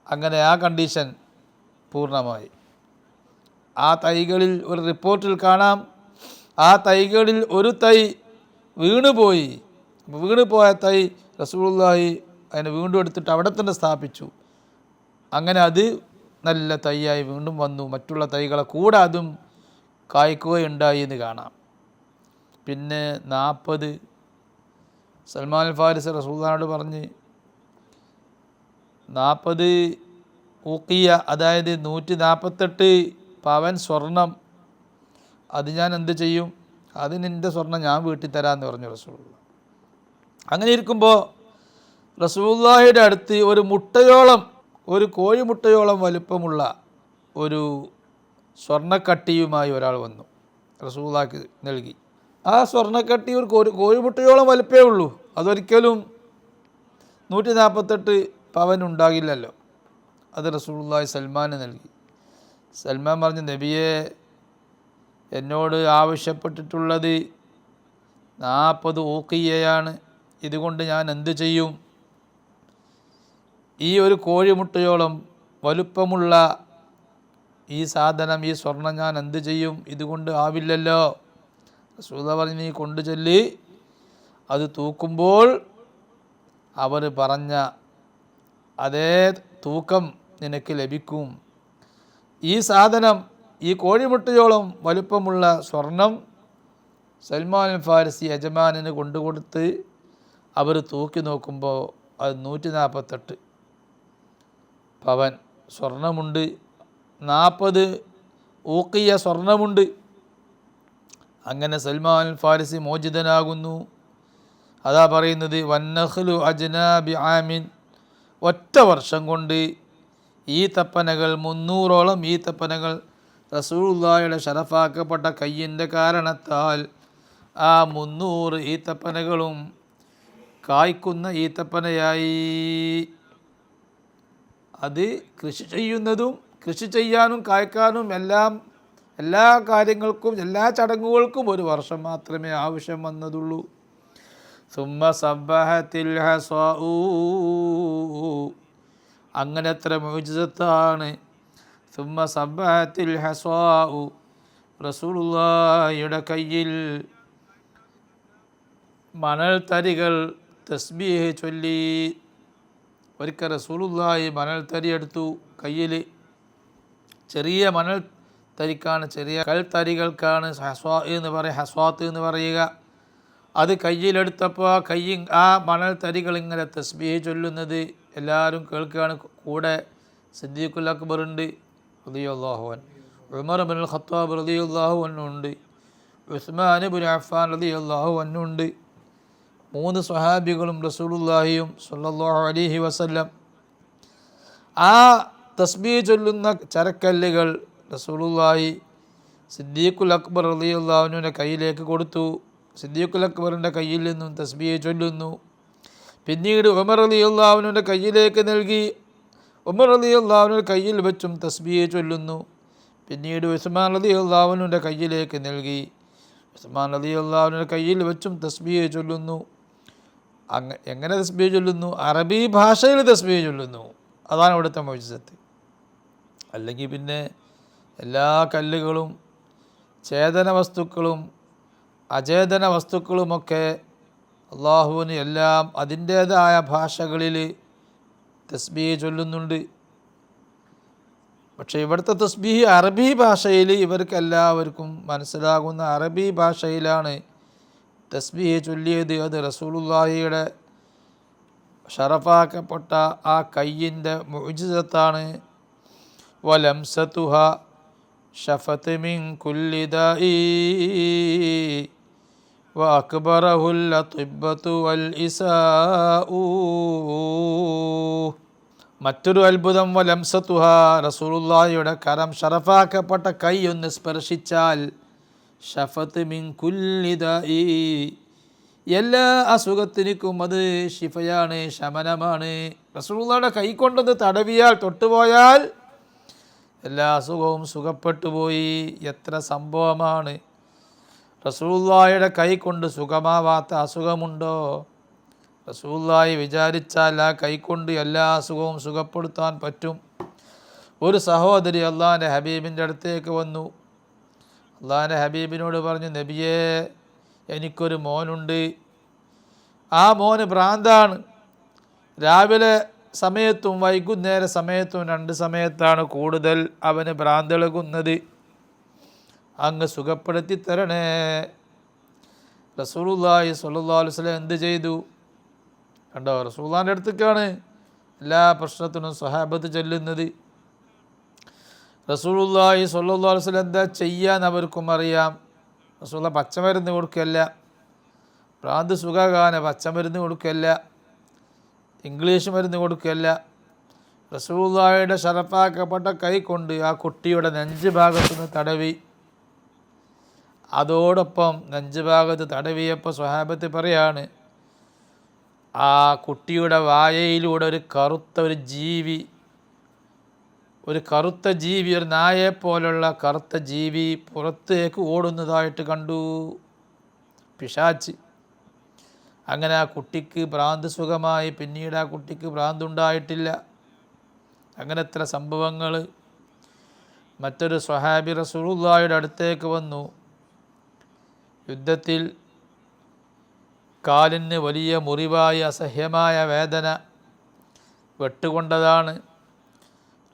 അങ്ങനെ ആ കണ്ടീഷൻ പൂർണ്ണമായി. ആ തൈകളിൽ ഒരു റിപ്പോർട്ടിൽ കാണാം, ആ തൈകളിൽ ഒരു തൈ വീണുപോയി. വീണുപോയ തൈ റസൂലുള്ളാഹി അതിനെ വീണ്ടും എടുത്തിട്ട് അവിടെ തന്നെ സ്ഥാപിച്ചു. അങ്ങനെ അത് നല്ല തൈയായി വീണ്ടും വന്നു. മറ്റുള്ള തൈകളെ കൂടെ അതും കായ്ക്കുകയുണ്ടായി എന്ന് കാണാം. പിന്നെ 40 സൽമാൻ അൽ ഫാരിസി റസൂലുള്ളാഹിയോട് പറഞ്ഞ്, 40 ഊക്കിയ, അതായത് 148 പവൻ സ്വർണം, അത് ഞാൻ എന്ത് ചെയ്യും? അത് നിൻ്റെ സ്വർണം ഞാൻ വീട്ടിൽ തരാമെന്ന് പറഞ്ഞു റസൂലുള്ളാഹി. അങ്ങനെ ഇരിക്കുമ്പോൾ റസൂലുള്ളാഹിയുടെ അടുത്ത് ഒരു മുട്ടയോളം, ഒരു കോഴിമുട്ടയോളം വലുപ്പമുള്ള ഒരു സ്വർണ്ണക്കട്ടിയുമായി ഒരാൾ വന്നു, റസൂലുള്ളാഹിക്ക് നൽകി. ആ സ്വർണ്ണക്കട്ടി ഒരു കോഴിമുട്ടയോളം വലുപ്പമേ ഉള്ളൂ. അതൊരിക്കലും 148 പവൻ ഉണ്ടാകില്ലല്ലോ. അത് റസൂലുള്ളാഹി സൽമാന് നൽകി. സൽമാൻ പറഞ്ഞു, നബിയെ, എന്നോട് ആവശ്യപ്പെട്ടിട്ടുള്ളത് 40 ഊക്കിയയാണ്, ഇതുകൊണ്ട് ഞാൻ എന്ത് ചെയ്യും? ഈ ഒരു കോഴിമുട്ടയോളം വലുപ്പമുള്ള ഈ സാധനം, ഈ സ്വർണം ഞാൻ എന്ത് ചെയ്യും? ഇതുകൊണ്ട് ആവില്ലല്ലോ. റസൂലുള്ളാഹി പറഞ്ഞു, നീ കൊണ്ടു ചൊല്ലി, അത് തൂക്കുമ്പോൾ അവർ പറഞ്ഞ അതേ തൂക്കം നിനക്ക് ലഭിക്കും. ഈ സാധനം, ഈ കോഴിമുട്ടയോളം വലുപ്പമുള്ള സ്വർണം സൽമാൻ അൽ ഫാരിസി യജമാനന് കൊണ്ടുകൊടുത്ത് അവർ തൂക്കി നോക്കുമ്പോൾ അത് 148 പവൻ സ്വർണമുണ്ട്, 40 ഊക്കിയ സ്വർണമുണ്ട്. അങ്ങനെ സൽമാൻ അൽ ഫാരിസി മോചിതനാകുന്നു. അതാ പറയുന്നത്, വന്നഖ്ലു അജ്നാബി ആമിൻ, ഒറ്റ വർഷം കൊണ്ട് ഈ തപ്പനകൾ 300ഓളം ഈ തപ്പനകൾ റസൂലുള്ളാഹിയുടെ ഷറഫാക്കപ്പെട്ട കയ്യിൻ്റെ കാരണത്താൽ ആ 300 ഈത്തപ്പനകളും കായ്ക്കുന്ന ഈത്തപ്പനയായി. അത് കൃഷി ചെയ്യുന്നതും കൃഷി ചെയ്യാനും കായ്ക്കാനും എല്ലാ കാര്യങ്ങൾക്കും എല്ലാ ചടങ്ങുകൾക്കും ഒരു വർഷം മാത്രമേ ആവശ്യം വന്നതുള്ളൂ. സുമ്മ സബ്ബഹത്തിൽ ഹസ്വാഉ, അങ്ങനെ എത്ര മുഅ്ജിസത്താണ്. സുമ്മ സബ്ബഹത്തിൽ ഹസ്വാഉ, റസൂലുള്ളാഹിയുടെ കയ്യിൽ മണൽ തരികൾ തസ്ബീഹ് ചൊല്ലി. ഒരിക്കൽ റസൂലുള്ളാഹി മണൽ തരി എടുത്തു കയ്യിൽ. ചെറിയ മണൽ തരിക്കാണ്, ചെറിയ കൽത്തരികൾക്കാണ് ഹസ്വാത്ത് എന്ന് പറയുക. അത് കയ്യിലെടുത്തപ്പോൾ ആ മണൽ തരികൾ ഇങ്ങനെ തസ്ബീഹ് ചൊല്ലുന്നത് എല്ലാവരും കേൾക്കുകയാണ്. കൂടെ സിദ്ദീഖുൽ അക്ബർ ഉണ്ട് റളിയല്ലാഹു അൻഹു, ഉമർ ഇബ്നുൽ ഖത്താബ് റളിയല്ലാഹു അൻഹു ഉണ്ട്, ഉസ്മാൻ ഇബ്നു അഫ്ഫാൻ റളിയല്ലാഹു അൻഹു ഉണ്ട്. 3 സ്വഹാബികളും റസൂലുള്ളാഹിയും സ്വല്ലല്ലാഹു അലൈഹി വസല്ലം. ആ തസ്ബീഹ് ചൊല്ലുന്ന ചരക്കല്ലുകൾ റസൂലുള്ളാഹി സിദ്ദീഖുൽ അക്ബർ റളിയല്ലാഹു അൻഹുവിൻ്റെ കയ്യിലേക്ക് കൊടുത്തു. സിദ്ദീഖുൽ അക്ബറിൻ്റെ കയ്യിൽ നിന്നും തസ്ബീഹ് ചൊല്ലുന്നു. പിന്നീട് ഉമർ റളിയല്ലാഹു അൻഹുവിൻ്റെ കയ്യിലേക്ക് നൽകി. ഉമർ റളിയല്ലാഹു അൻഹു കയ്യിൽ വെച്ചും തസ്ബീഹ് ചൊല്ലുന്നു. പിന്നീട് ഉസ്മാൻ റളിയല്ലാഹു അൻഹുവിൻ്റെ കയ്യിലേക്ക് നൽകി. ഉസ്മാൻ റളിയല്ലാഹു അൻഹുവിൻ്റെ കയ്യിൽ വെച്ചും തസ്ബീഹ് ചൊല്ലുന്നു. എങ്ങനെ തസ്ബീഹ് ചൊല്ലുന്നു? അറബി ഭാഷയിൽ തസ്ബീഹ് ചൊല്ലുന്നു. അതാണ് ഇവിടുത്തെ മുഅ്ജിസത്ത്. അല്ലെങ്കിൽ പിന്നെ എല്ലാ കല്ലുകളും ചേതന വസ്തുക്കളും അചേതന വസ്തുക്കളുമൊക്കെ അള്ളാഹുവിന് എല്ലാം അതിൻ്റേതായ ഭാഷകളിൽ തസ്ബീഹ് ചൊല്ലുന്നുണ്ട്. പക്ഷേ ഇവിടുത്തെ തസ്ബീഹ് അറബി ഭാഷയിൽ ഇവർക്ക് എല്ലാവർക്കും മനസ്സിലാകുന്ന അറബി ഭാഷയിലാണ് തസ്ബീഹ് ചൊല്ലിയത്. അത് റസൂലുള്ളാഹിയുടെ ഷറഫാക്കപ്പെട്ട ആ കയ്യിൻ്റെ മുഅ്ജിസത്താണ്. വലംസതുഹ ഷഫത് മിൻ കുല്ലി ദാഇ വഅക്ബറഹുൽ അത്ബത്തു വൽ ഇസാഉ. മറ്റൊരു അത്ഭുതം വലംസതുഹ, റസൂലുള്ളാഹിയുടെ കരം ഷറഫാക്കപ്പെട്ട കൈ ഒന്ന് സ്പർശിച്ചാൽ ഷഫത് മിൻ കുല്ലി ദാഇ, എല്ലാ അസുഖത്തിനും അത് ശിഫയാണ്, ശമനമാണ്. റസൂലുള്ളാഹിയുടെ കൈ കൊണ്ടൊന്ന് തടവിയാൽ തൊട്ടുപോയാൽ എല്ലാ അസുഖവും സുഖപ്പെട്ടു പോയി. എത്ര സംഭവമാണ്! റസൂലുള്ളാഹിയുടെ കൈ കൊണ്ട് സുഖമാവാത്ത അസുഖമുണ്ടോ? റസൂലുള്ളാഹി വിചാരിച്ചാൽ ആ കൈ കൊണ്ട് എല്ലാ അസുഖവും സുഖപ്പെടുത്താൻ പറ്റും. ഒരു സഹോദരി അള്ളാഹിൻ്റെ ഹബീബിൻ്റെ അടുത്തേക്ക് വന്നു. അള്ളാഹിൻ്റെ ഹബീബിനോട് പറഞ്ഞു, നബിയേ, എനിക്കൊരു മോനുണ്ട്. ആ മോന് ഭ്രാന്താണ്. രാവിലെ സമയത്തും വൈകുന്നേര സമയത്തും 2 സമയത്താണ് കൂടുതൽ അവന് ഭ്രാന്തിളകുന്നത്. അങ്ങ് സുഖപ്പെടുത്തി തരണേ. റസൂലുള്ളാഹി സ്വല്ലല്ലാഹു അലൈഹി വസല്ലം എന്ത് ചെയ്തു? കണ്ടോ, റസൂലുള്ളാഹിൻ്റെ അടുത്തേക്കാണ് എല്ലാ പ്രശ്നത്തിനും സ്വഹാബത്ത് ചെല്ലുന്നത്. റസൂലുള്ളാഹി സ്വല്ലല്ലാഹു അലൈഹി വസല്ലം എന്താ ചെയ്യാൻ അവർക്കും അറിയാം. റസൂലുള്ളാഹി പച്ചമരുന്ന് കൊടുക്കല്ല, ഭ്രാന്ത് സുഖാകാൻ പച്ചമരുന്ന് കൊടുക്കല്ല, ഇംഗ്ലീഷ് മരുന്ന് കൊടുക്കല്ല. റസൂലുള്ളാഹിയുടെ ഷറഫാക്കപ്പെട്ട കൈ കൊണ്ട് ആ കുട്ടിയുടെ നെഞ്ച് ഭാഗത്തുനിന്ന് തടവി. അതോടൊപ്പം നെഞ്ച് ഭാഗത്ത് തടവിയപ്പോൾ സ്വഹാബത്ത് പറയാണ്, ആ കുട്ടിയുടെ വായയിലൂടെ ഒരു കറുത്ത ജീവി, ഒരു നായയെപ്പോലുള്ള കറുത്ത ജീവി പുറത്തേക്ക് ഓടുന്നതായിട്ട് കണ്ടു. പിശാച്ച്. അങ്ങനെ ആ കുട്ടിക്ക് ഭ്രാന്ത് സുഖമായി. പിന്നീട് ആ കുട്ടിക്ക് ഭ്രാന്തുണ്ടായിട്ടില്ല. അങ്ങനെ എത്ര സംഭവങ്ങൾ. മറ്റൊരു സ്വഹാബി റസൂലുള്ളാഹിയുടെ അടുത്തേക്ക് വന്നു. യുദ്ധത്തിൽ കാലിന് വലിയ മുറിവായി, അസഹ്യമായ വേദന, വെട്ടുകൊണ്ടതാണ്.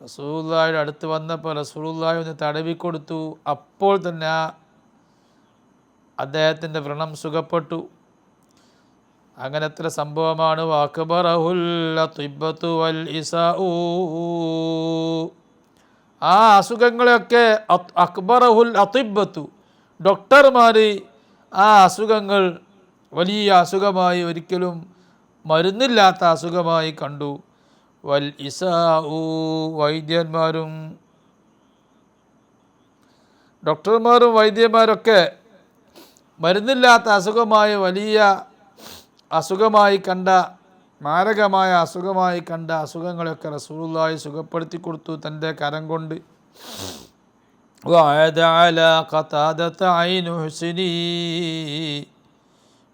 റസൂലുള്ളാഹിയുടെ അടുത്ത് വന്നപ്പോൾ റസൂലുള്ളാഹി ഒന്ന് തടവിക്കൊടുത്തു. അപ്പോൾ തന്നെ അദ്ദേഹത്തിൻ്റെ വ്രണം സുഖപ്പെട്ടു. അങ്ങനെ എത്ര സംഭവമാണ്. വഅക്ബറഹുൽ അത്ബത്തു വൽ ഇസാഉ, ആ അസുഖങ്ങളെയൊക്കെ അക്ബറഹുൽ അത്ബത്തു, ഡോക്ടർമാർ ആ അസുഖങ്ങൾ വലിയ അസുഖമായി, ഒരിക്കലും മരുന്നില്ലാത്ത അസുഖമായി കണ്ടു. വൽ ഇസാഉ, വൈദ്യന്മാരും ഡോക്ടർമാരും വൈദ്യന്മാരൊക്കെ മരുന്നില്ലാത്ത അസുഖമായി, വലിയ അസുഖമായി കണ്ട, മാരകമായ അസുഖമായി കണ്ട അസുഖങ്ങളൊക്കെ റസൂലുള്ളാഹി സുഖപ്പെടുത്തി കൊടുത്തു തൻ്റെ കരം കൊണ്ട്. വഅദ അലാ ഖതാദത ഐനു ഹുസ്നി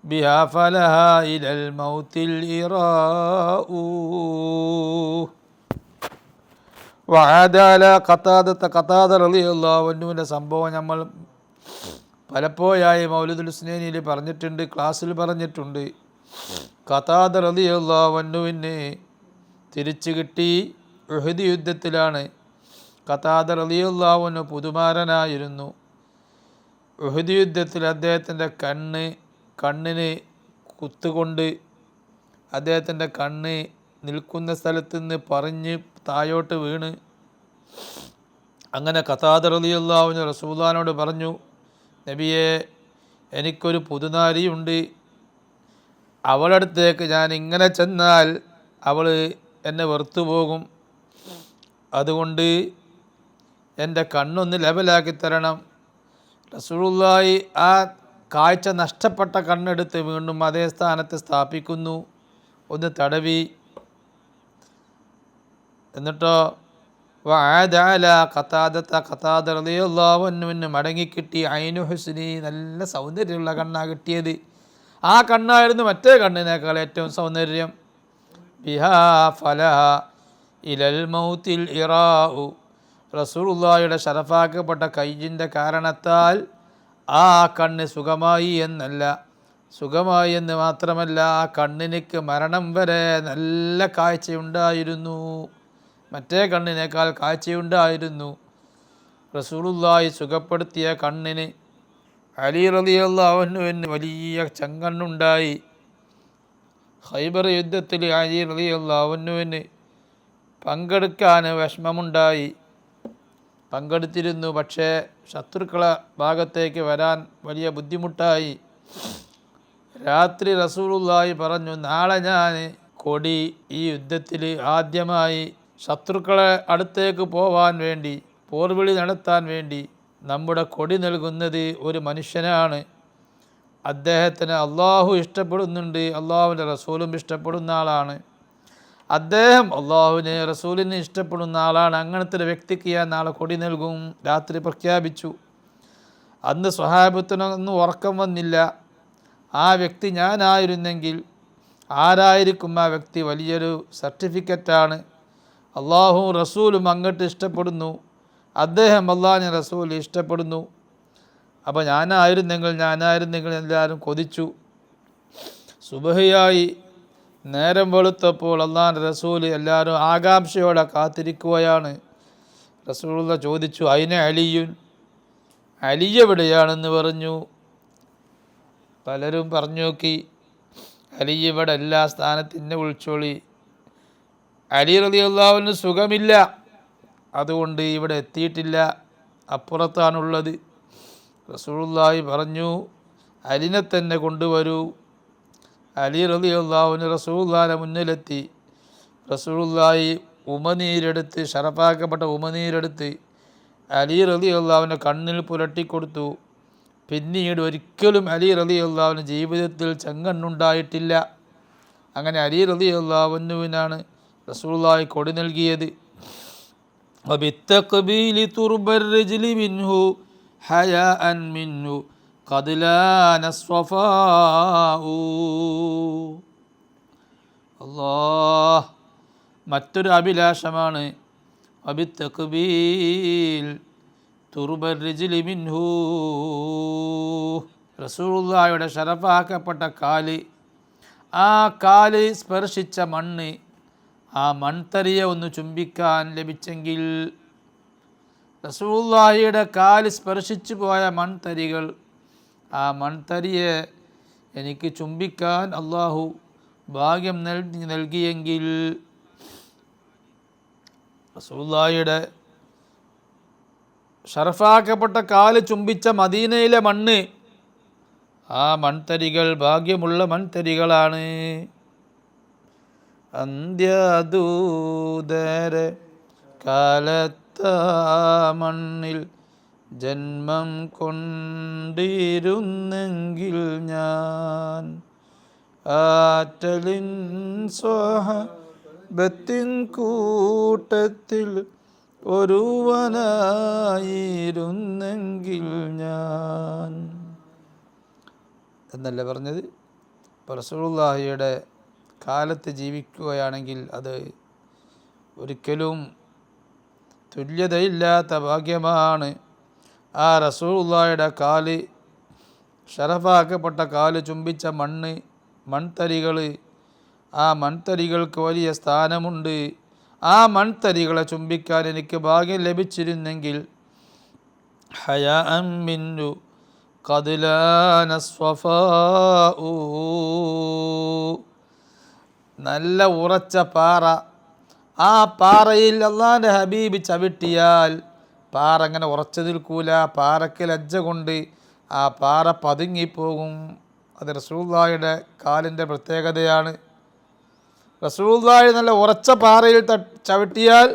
ബിഹാ ഫലഹാ ഇലൽ മൗത്തിൽ ഇറാഉ. വഅദ അലാ ഖതാദത, ഖതാദ റളിയല്ലാഹു അൻഹുവിൻ്റെ സംഭവം നമ്മൾ പലപ്പോഴായി മൗലിദുൽ ഹുസ്നൈനിയിൽ പറഞ്ഞിട്ടുണ്ട്, ക്ലാസ്സിൽ പറഞ്ഞിട്ടുണ്ട്. ഖതാദ റളിയല്ലാഹു അൻഹുവിന് തിരിച്ചു കിട്ടി ഉഹദ് യുദ്ധത്തിലാണ്. ഖതാദ റളിയല്ലാഹു അൻഹു പുതുമാരനായിരുന്നു. ഉഹദ് യുദ്ധത്തിൽ അദ്ദേഹത്തിൻ്റെ കണ്ണിന് കുത്തുകൊണ്ട് അദ്ദേഹത്തിൻ്റെ കണ്ണ് നിൽക്കുന്ന സ്ഥലത്ത് നിന്ന് പറഞ്ഞ് താഴോട്ട് വീണ്. അങ്ങനെ ഖതാദ റളിയല്ലാഹു അൻഹു റസൂലുള്ളാഹിനോട് പറഞ്ഞു, നബിയെ, എനിക്കൊരു പുതുനാരിയുണ്ട്, അവളടുത്തേക്ക് ഞാൻ ഇങ്ങനെ ചെന്നാൽ അവൾ എന്നെ വെറുത്തു പോകും. അതുകൊണ്ട് എൻ്റെ കണ്ണൊന്ന് ലെവലാക്കി തരണം. റസൂലുള്ളാഹി ആ കാഴ്ച നഷ്ടപ്പെട്ട കണ്ണെടുത്ത് വീണ്ടും അതേ സ്ഥാനത്ത് സ്ഥാപിക്കുന്നു, ഒന്ന് തടവി. എന്നിട്ടോ വഅദഅല ഖതാദ റളിയല്ലാഹു അൻഹുവിന് മടങ്ങിക്കിട്ടി. ഐനു ഹുസ്നി, നല്ല സൗന്ദര്യമുള്ള കണ്ണാണ് കിട്ടിയത്. ആ കണ്ണായിരുന്നു മറ്റേ കണ്ണിനേക്കാൾ ഏറ്റവും സൗന്ദര്യം. ബിഹാ ഫലഹ ഇലൽ മൗത്തിൽ ഇറാഉ, റസൂലുള്ളാഹിയുടെ ശറഫാക്കപ്പെട്ട കയ്യിൻ്റെ കാരണത്താൽ ആ കണ്ണ് സുഖമായി എന്നല്ല, സുഖമായി എന്ന് മാത്രമല്ല, ആ കണ്ണിനിക്ക് മരണം വരെ നല്ല കാഴ്ചയുണ്ടായിരുന്നു, മറ്റേ കണ്ണിനേക്കാൾ കാഴ്ചയുണ്ടായിരുന്നു. റസൂലുള്ളാഹി സുഖപ്പെടുത്തിയ കണ്ണിന് അലി റളിയല്ലാഹു അൻഹുവിന് വലിയ ചെങ്കണ്ണുണ്ടായി. ഖൈബർ യുദ്ധത്തിൽ അലി റളിയല്ലാഹു അൻഹുവിന് പങ്കെടുക്കാൻ വിഷമമുണ്ടായി. പങ്കെടുത്തിരുന്നു, പക്ഷേ ശത്രുക്കളെ ഭാഗത്തേക്ക് വരാൻ വലിയ ബുദ്ധിമുട്ടായി. രാത്രി റസൂലുള്ളാഹി പറഞ്ഞു, നാളെ ഞാൻ കൊടി ഈ യുദ്ധത്തിൽ ആദ്യമായി ശത്രുക്കളെ അടുത്തേക്ക് പോവാൻ വേണ്ടി, പോർവിളി നടത്താൻ വേണ്ടി നമ്മുടെ കൊടി നൽകുന്നത് ഒരു മനുഷ്യനാണ്. അദ്ദേഹത്തിന് അള്ളാഹു ഇഷ്ടപ്പെടുന്നുണ്ട്, അള്ളാഹുവിൻ്റെ റസൂലും ഇഷ്ടപ്പെടുന്ന ആളാണ്. അദ്ദേഹം അള്ളാഹുവിനെ റസൂലിനെ ഇഷ്ടപ്പെടുന്ന ആളാണ്. അങ്ങനത്തെ ഒരു വ്യക്തിക്ക് ഞാൻ നാളെ കൊടി നൽകും, രാത്രി പ്രഖ്യാപിച്ചു. അന്ന് സ്വഹാബത്തിനൊന്നും ഉറക്കം വന്നില്ല. ആ വ്യക്തി ഞാനായിരുന്നെങ്കിൽ ആരായിരിക്കും ആ വ്യക്തി? വലിയൊരു സർട്ടിഫിക്കറ്റാണ്. അള്ളാഹു റസൂലും അങ്ങോട്ട് ഇഷ്ടപ്പെടുന്നു, അദ്ദേഹം അള്ളാഹിനെ റസൂൽ ഇഷ്ടപ്പെടുന്നു. അപ്പോൾ ഞാനായിരുന്നെങ്കിൽ എല്ലാവരും കൊതിച്ചു. സുബഹിയായി, നേരം വെളുത്തപ്പോൾ അള്ളാഹിൻ്റെ റസൂൽ എല്ലാവരും ആകാംക്ഷയോടെ കാത്തിരിക്കുകയാണ്. റസൂലുള്ള ചോദിച്ചു, അയിന അലിയുൻ, അലി എവിടെയാണെന്ന് പറഞ്ഞു. പലരും പറഞ്ഞു നോക്കി, അലി ഇവിടെ എല്ലാ സ്ഥാനത്തിനെ വിളിച്ചോളി, അലി റളിയല്ലാഹു അൻഹു സുഖമില്ല, അതുകൊണ്ട് ഇവിടെ എത്തിയിട്ടില്ല, അപ്പുറത്താണുള്ളത്. റസൂലുള്ളാഹി പറഞ്ഞു, അലിനെ തന്നെ കൊണ്ടുവരൂ. അലി റളിയല്ലാഹു അൻഹു റസൂലുള്ളാഹിയുടെ മുന്നിലെത്തി. റസൂലുള്ളാഹി ഉമനീരെടുത്ത്, ശറഫാക്കപ്പെട്ട ഉമനീരെടുത്ത് അലി റളിയല്ലാഹു അൻഹു കണ്ണിൽ പുരട്ടിക്കൊടുത്തു. പിന്നീട് ഒരിക്കലും അലി റളിയല്ലാഹു അൻഹു ജീവിതത്തിൽ ചെങ്കണ്ണുണ്ടായിട്ടില്ല. അങ്ങനെ അലി റളിയല്ലാഹു അൻഹുവിനാണ് റസൂലുള്ളാഹി കൊടി നൽകിയത്. വബിത്തഖ്ബീലി തുർബർ റിജ്ലി മിൻഹു ഹയാഅൻ മിൻഹു ഖദ് ലാന സ്വഫാഉ. അല്ലാഹ്, മറ്റൊരു അഭിലാഷമാണ്. വബിത്തഖ്ബീൽ തുർബർ റിജ്ലി മിൻഹു, റസൂലുള്ളാഹിയുടെ ശറഫാക്കപ്പെട്ട കാല്, ആ കാല് സ്പർശിച്ച മണ്ണ്, ആ മൺതരിയെ ഒന്ന് ചുംബിക്കാൻ ലഭിച്ചെങ്കിൽ, റസൂലുള്ളാഹിയുടെ കാല് സ്പർശിച്ചു പോയ മൺതരികൾ, ആ മൺതരിയെ എനിക്ക് ചുംബിക്കാൻ അള്ളാഹു ഭാഗ്യം നൽകിയെങ്കിൽ, റസൂലുള്ളാഹിയുടെ ഷറഫാക്കപ്പെട്ട കാല് ചുംബിച്ച മദീനയിലെ മണ്ണ്, ആ മൺതരികൾ ഭാഗ്യമുള്ള മൺതരികളാണ്. അന്ത്യദൂതര കാലത്ത മണ്ണിൽ ജന്മം കൊണ്ടിരുന്നെങ്കിൽ ഞാൻ ആറ്റലിൻ സ്വഹബത്തിൻ കൂട്ടത്തിൽ ഒരുവനായിരുന്നെങ്കിൽ ഞാൻ എന്നല്ല പറഞ്ഞത്. റസൂലുള്ളാഹിയുടെ കാലത്ത് ജീവിക്കുകയാണെങ്കിൽ അത് ഒരിക്കലും തുല്യതയില്ലാത്ത ഭാഗ്യമാണ്. ആ റസൂലുള്ളാഹിയുടെ കാല്, ഷറഫാക്കപ്പെട്ട കാല് ചുംബിച്ച മൺതരികൾ, ആ മൺതരികൾക്ക് വലിയ സ്ഥാനമുണ്ട്. ആ മൺതരികളെ ചുംബിക്കാൻ എനിക്ക് ഭാഗ്യം ലഭിച്ചിരുന്നെങ്കിൽ, ഹയാഅൻ മിൻഹു ഖദ് ലാന സ്വഫാഉ, നല്ല ഉറച്ച പാറ, ആ പാറയിൽ അള്ളാഹിൻ്റെ ഹബീബ് ചവിട്ടിയാൽ പാറ അങ്ങനെ ഉറച്ചു നിൽക്കൂല. പാറയ്ക്ക് ലജ്ജ കൊണ്ട് ആ പാറ പതുങ്ങിപ്പോകും. അത് റസൂലുള്ളാഹിയുടെ കാലിൻ്റെ പ്രത്യേകതയാണ്. റസൂലുള്ളാഹി നല്ല ഉറച്ച പാറയിൽ ചവിട്ടിയാൽ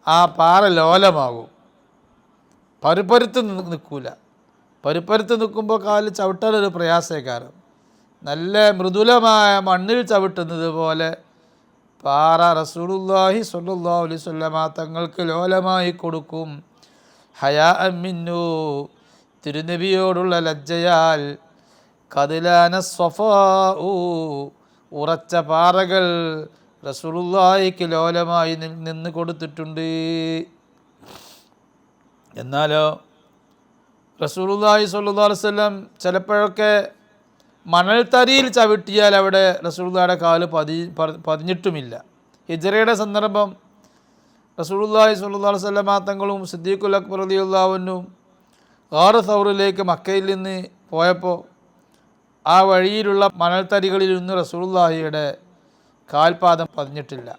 ആ പാറ ലോലമാകും, പരുപരുത്ത് നിൽക്കൂല. പരുപരുത്ത് നിൽക്കുമ്പോൾ കാലിൽ ചവിട്ടാനൊരു പ്രയാസക്കാരം. നല്ല മൃദുലമായ മണ്ണിൽ ചവിട്ടുന്നത് പോലെ പാറ റസൂലുള്ളാഹി സ്വല്ലല്ലാഹു അലൈഹി വസല്ലമ തങ്ങൾക്ക് ലോലമായി കൊടുക്കും. ഹയാ മിന്നു, തിരുനബിയോടുള്ള ലജ്ജയാൽ. കദിലാന സ്വഫാഉ, ഉറച്ച പാറകൾ റസൂലുള്ളാഹിക്ക് ലോലമായി നിന്ന് കൊടുത്തിട്ടുണ്ട്. എന്നാലോ റസൂലുള്ളാഹി സ്വല്ലല്ലാഹു അലൈഹി വസല്ലം ചിലപ്പോഴൊക്കെ മണൽത്തരിയിൽ ചവിട്ടിയാൽ അവിടെ റസൂലുള്ളാഹിയുടെ കാല് പതിഞ്ഞിട്ടുമില്ല. ഹിജ്റയുടെ സന്ദർഭം റസൂലുള്ളാഹി സ്വല്ലല്ലാഹു അലൈഹി വസല്ലം തങ്ങളും സിദ്ദീഖുൽ അക്ബർ റളിയല്ലാഹു അൻഹു ഗാർ സൗറിലേക്ക് മക്കയിൽ നിന്ന് പോയപ്പോൾ ആ വഴിയിലുള്ള മണൽത്തരികളിൽ നിന്ന് റസൂലുള്ളാഹിയുടെ കാൽപാദം പതിഞ്ഞിട്ടില്ല.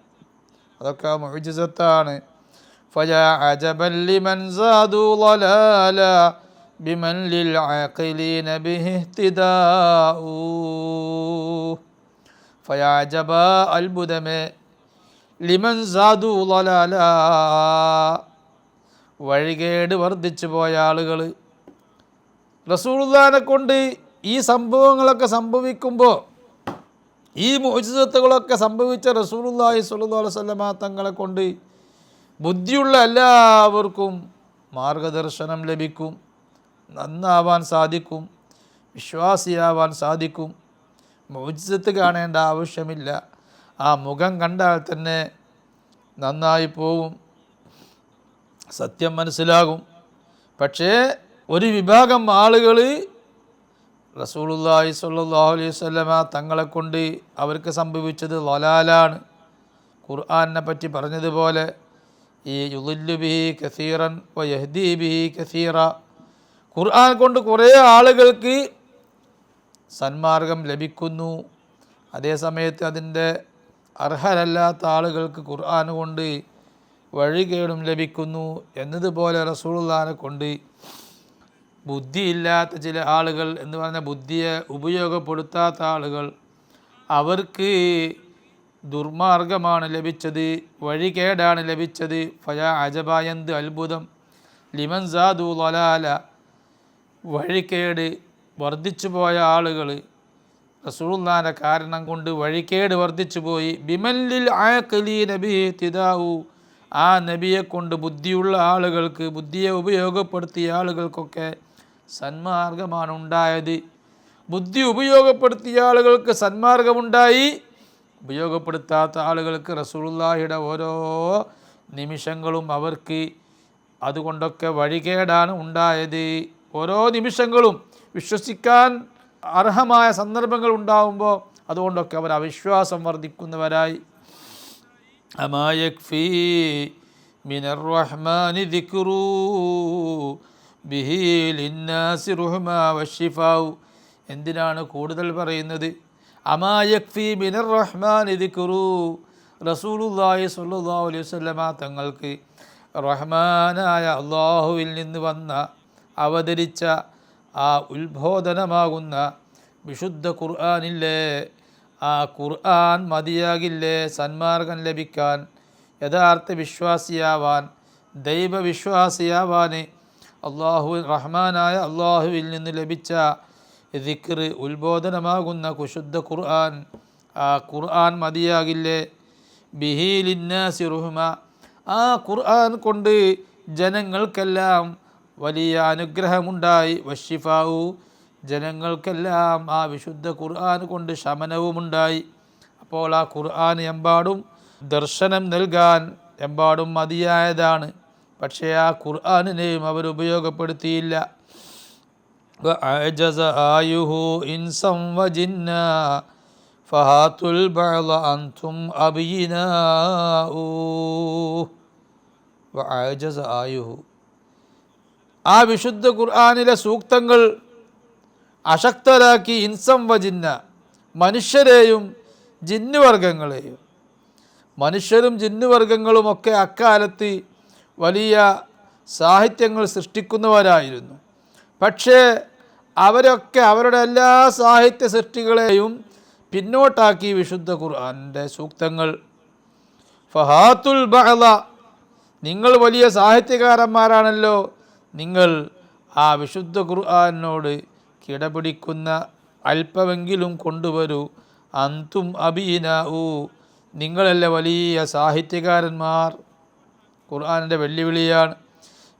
അതൊക്കെ മുഅ്ജിസത്താണ്. ഫയാ അജബൻ ലിമൻ സാദു ളലാല ബിമൻ ലിൽ ആഖിലീന ബിഹി ഇഹ്തിദാഉ. ഫയാ അജബ, അത്ഭുതമേ, ലിമൻ സാദു ളലാല, വഴികേട് വർദ്ധിച്ചു പോയ ആളുകൾ. റസൂലുള്ളാഹിനെ കൊണ്ട് ഈ സംഭവങ്ങളൊക്കെ സംഭവിക്കുമ്പോൾ, ഈ മുഅ്ജിസത്തുകളൊക്കെ സംഭവിച്ച റസൂലുള്ളാഹി സ്വല്ലല്ലാഹു അലൈഹി വസല്ലമ തങ്ങളെ കൊണ്ട് ബുദ്ധിയുള്ള എല്ലാവർക്കും മാർഗദർശനം ലഭിക്കും, നന്നാവാൻ സാധിക്കും, വിശ്വാസിയാവാൻ സാധിക്കും. മുഅ്ജിസത്ത് കാണേണ്ട ആവശ്യമില്ല. ആ മുഖം കണ്ടാൽ തന്നെ നന്നായി പോവും, സത്യം മനസ്സിലാകും. പക്ഷേ ഒരു വിഭാഗം ആളുകൾ റസൂലുള്ളാഹി സ്വല്ലല്ലാഹു അലൈഹി വസല്ലമ തങ്ങളെ കൊണ്ട് അവർക്ക് സംഭവിച്ചത് ളലാലാണ്. ഖുർആനെ പറ്റി പറഞ്ഞതുപോലെ ഈ യുളില്ലു ബിഹി കസീറൻ വ യഹ്ദി ബിഹി കസീറ, ഖുർആൻ കൊണ്ട് കുറേ ആളുകൾക്ക് സന്മാർഗം ലഭിക്കുന്നു, അതേസമയത്ത് അതിൻ്റെ അർഹരല്ലാത്ത ആളുകൾക്ക് ഖുർആൻ കൊണ്ട് വഴികേടും ലഭിക്കുന്നു. എന്നതുപോലെ റസൂലുള്ളാഹിനെ കൊണ്ട് ബുദ്ധിയില്ലാത്ത ചില ആളുകൾ എന്ന് പറഞ്ഞാൽ ബുദ്ധിയെ ഉപയോഗപ്പെടുത്താത്ത ആളുകൾ, അവർക്ക് ദുർമാർഗമാണ് ലഭിച്ചത്, വഴികേടാണ് ലഭിച്ചത്. ഫയാ അജബ, എന്ത് അത്ഭുതം, ലിമൻ സാദു ളലാല, വഴികേട് വർദ്ധിച്ചു പോയ ആളുകൾ റസൂലുള്ളാഹിന്റെ കാരണം കൊണ്ട് വഴികേട് വർദ്ധിച്ചു പോയി. ബിമൻ ലിൽ ആഖിലീന ബിഹി ഇഹ്തിദാഉ, ആ നബിയെ കൊണ്ട് ബുദ്ധിയുള്ള ആളുകൾക്ക്, ബുദ്ധിയെ ഉപയോഗപ്പെടുത്തിയ ആളുകൾക്കൊക്കെ സന്മാർഗമാണ് ഉണ്ടായത്. ബുദ്ധി ഉപയോഗപ്പെടുത്തിയ ആളുകൾക്ക് സന്മാർഗമുണ്ടായി, ഉപയോഗപ്പെടുത്താത്ത ആളുകൾക്ക് റസൂലുള്ളാഹിയുടെ ഓരോ നിമിഷങ്ങളും അവർക്ക് അതുകൊണ്ടൊക്കെ വഴികേടാണ് ഉണ്ടായത്. ഓരോ നിമിഷങ്ങളും വിശ്വസിക്കാൻ അർഹമായ സന്ദർഭങ്ങൾ ഉണ്ടാകുമ്പോൾ അതുകൊണ്ടൊക്കെ അവർ അവിശ്വാസം വർദ്ധിക്കുന്നവരായി. അമാ യക്ഫീ മിനർ റഹ്മാനി ദിക്റു ബിഹി ലിന്നാസി റുഹ്മാ വശിഫാഉ, എന്തിനാണ് കൂടുതൽ പറയുന്നത്? അമാ യക്ഫീ മിനർ റഹ്മാനി ദിക്റു, റസൂലുള്ളാഹി സ്വല്ലല്ലാഹു അലൈഹി വസല്ലമ തങ്ങൾക്ക് റഹ്മാനായ അള്ളാഹുവിൽ നിന്ന് വന്ന അവതരിച്ച ആ ഉത്ബോധനമാകുന്ന വിശുദ്ധ ഖുർആനില്ലേ, ആ ഖുർആൻ മതിയാകില്ലേ സന്മാർഗം ലഭിക്കാൻ, യഥാർത്ഥ വിശ്വാസിയാവാൻ, ദൈവവിശ്വാസിയാവാൻ? റഹ്മാനായ അള്ളാഹുവിൽ നിന്ന് ലഭിച്ച ദിക്ർ, ഉത്ബോധനമാകുന്ന വിശുദ്ധ ഖുർആൻ, ആ ഖുർആൻ മതിയാകില്ലേ? ബിഹി ലിന്നാസി റുഹ്മ, ആ ഖുർആൻ കൊണ്ട് ജനങ്ങൾക്കെല്ലാം വലിയ അനുഗ്രഹമുണ്ടായി. വശിഫാഉ, ജനങ്ങൾക്കെല്ലാം ആ വിശുദ്ധ ഖുർആൻ കൊണ്ട് ശമനവുമുണ്ടായി. അപ്പോൾ ആ ഖുർആൻ എമ്പാടും ദർശനം നൽകാൻ എമ്പാടും മതിയായതാണ്. പക്ഷേ ആ ഖുർആനിനെയും അവർ ഉപയോഗപ്പെടുത്തിയില്ല. വഅജസ ആയുഹു ഇൻസം വജിന്ന ഫഹാത്തുൽ ബഅള അൻതും അബിനാഉ. വഅജസ ആയുഹു, ആ വിശുദ്ധ ഖുർആനിലെ സൂക്തങ്ങൾ അശക്തരാക്കി. ഇൻസം വജിന്ന, മനുഷ്യരെയും ജിന്നുവർഗങ്ങളെയും. മനുഷ്യരും ജിന്നുവർഗങ്ങളുമൊക്കെ അക്കാലത്ത് വലിയ സാഹിത്യങ്ങൾ സൃഷ്ടിക്കുന്നവരായിരുന്നു. പക്ഷേ അവരൊക്കെ അവരുടെ എല്ലാ സാഹിത്യ സൃഷ്ടികളെയും പിന്നോട്ടാക്കി വിശുദ്ധ ഖുർആനിൻ്റെ സൂക്തങ്ങൾ. ഫഹാത്തുൽ ബഅള, നിങ്ങൾ വലിയ സാഹിത്യകാരന്മാരാണല്ലോ, നിങ്ങൾ ആ വിശുദ്ധ ഖുർആനോട് കിടപിടിക്കുന്ന അല്പമെങ്കിലും കൊണ്ടുവരൂ. അന്തും അബീനാഉ, നിങ്ങളല്ലേ വലിയ സാഹിത്യകാരന്മാർ. ഖുർആനിൻ്റെ വെല്ലുവിളിയാണ്.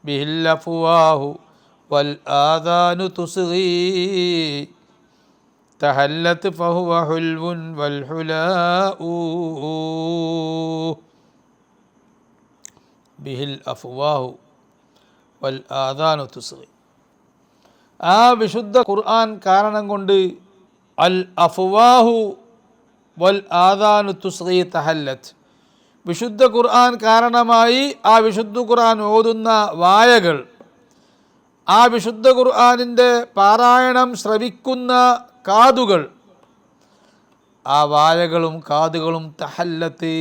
ബിഹിൽ അഫ്വാഹു വൽ ആദാനു തുസ്ഗീ തഹല്ലത്ത് ഫഹുവ ഹുൽവുൻ വൽ ഹുലാഉ. ബിഹിൽ അഫ്വാഹു വൽ ആദാനു തുസ്ഗീ, ആ വിശുദ്ധ ഖുർആൻ കാരണം കൊണ്ട് അൽ അഫ്വാഹു വൽ ആദാനു തുസ്ഗീ തഹല്ലത്ത്, വിശുദ്ധ ഖുർആൻ കാരണമായി ആ വിശുദ്ധ ഖുർആൻ ഓതുന്ന വായകൾ, ആ വിശുദ്ധ ഖുർആനിൻ്റെ പാരായണം ശ്രവിക്കുന്ന കാതുകൾ, ആ വായകളും കാതുകളും തഹല്ലത്ത്,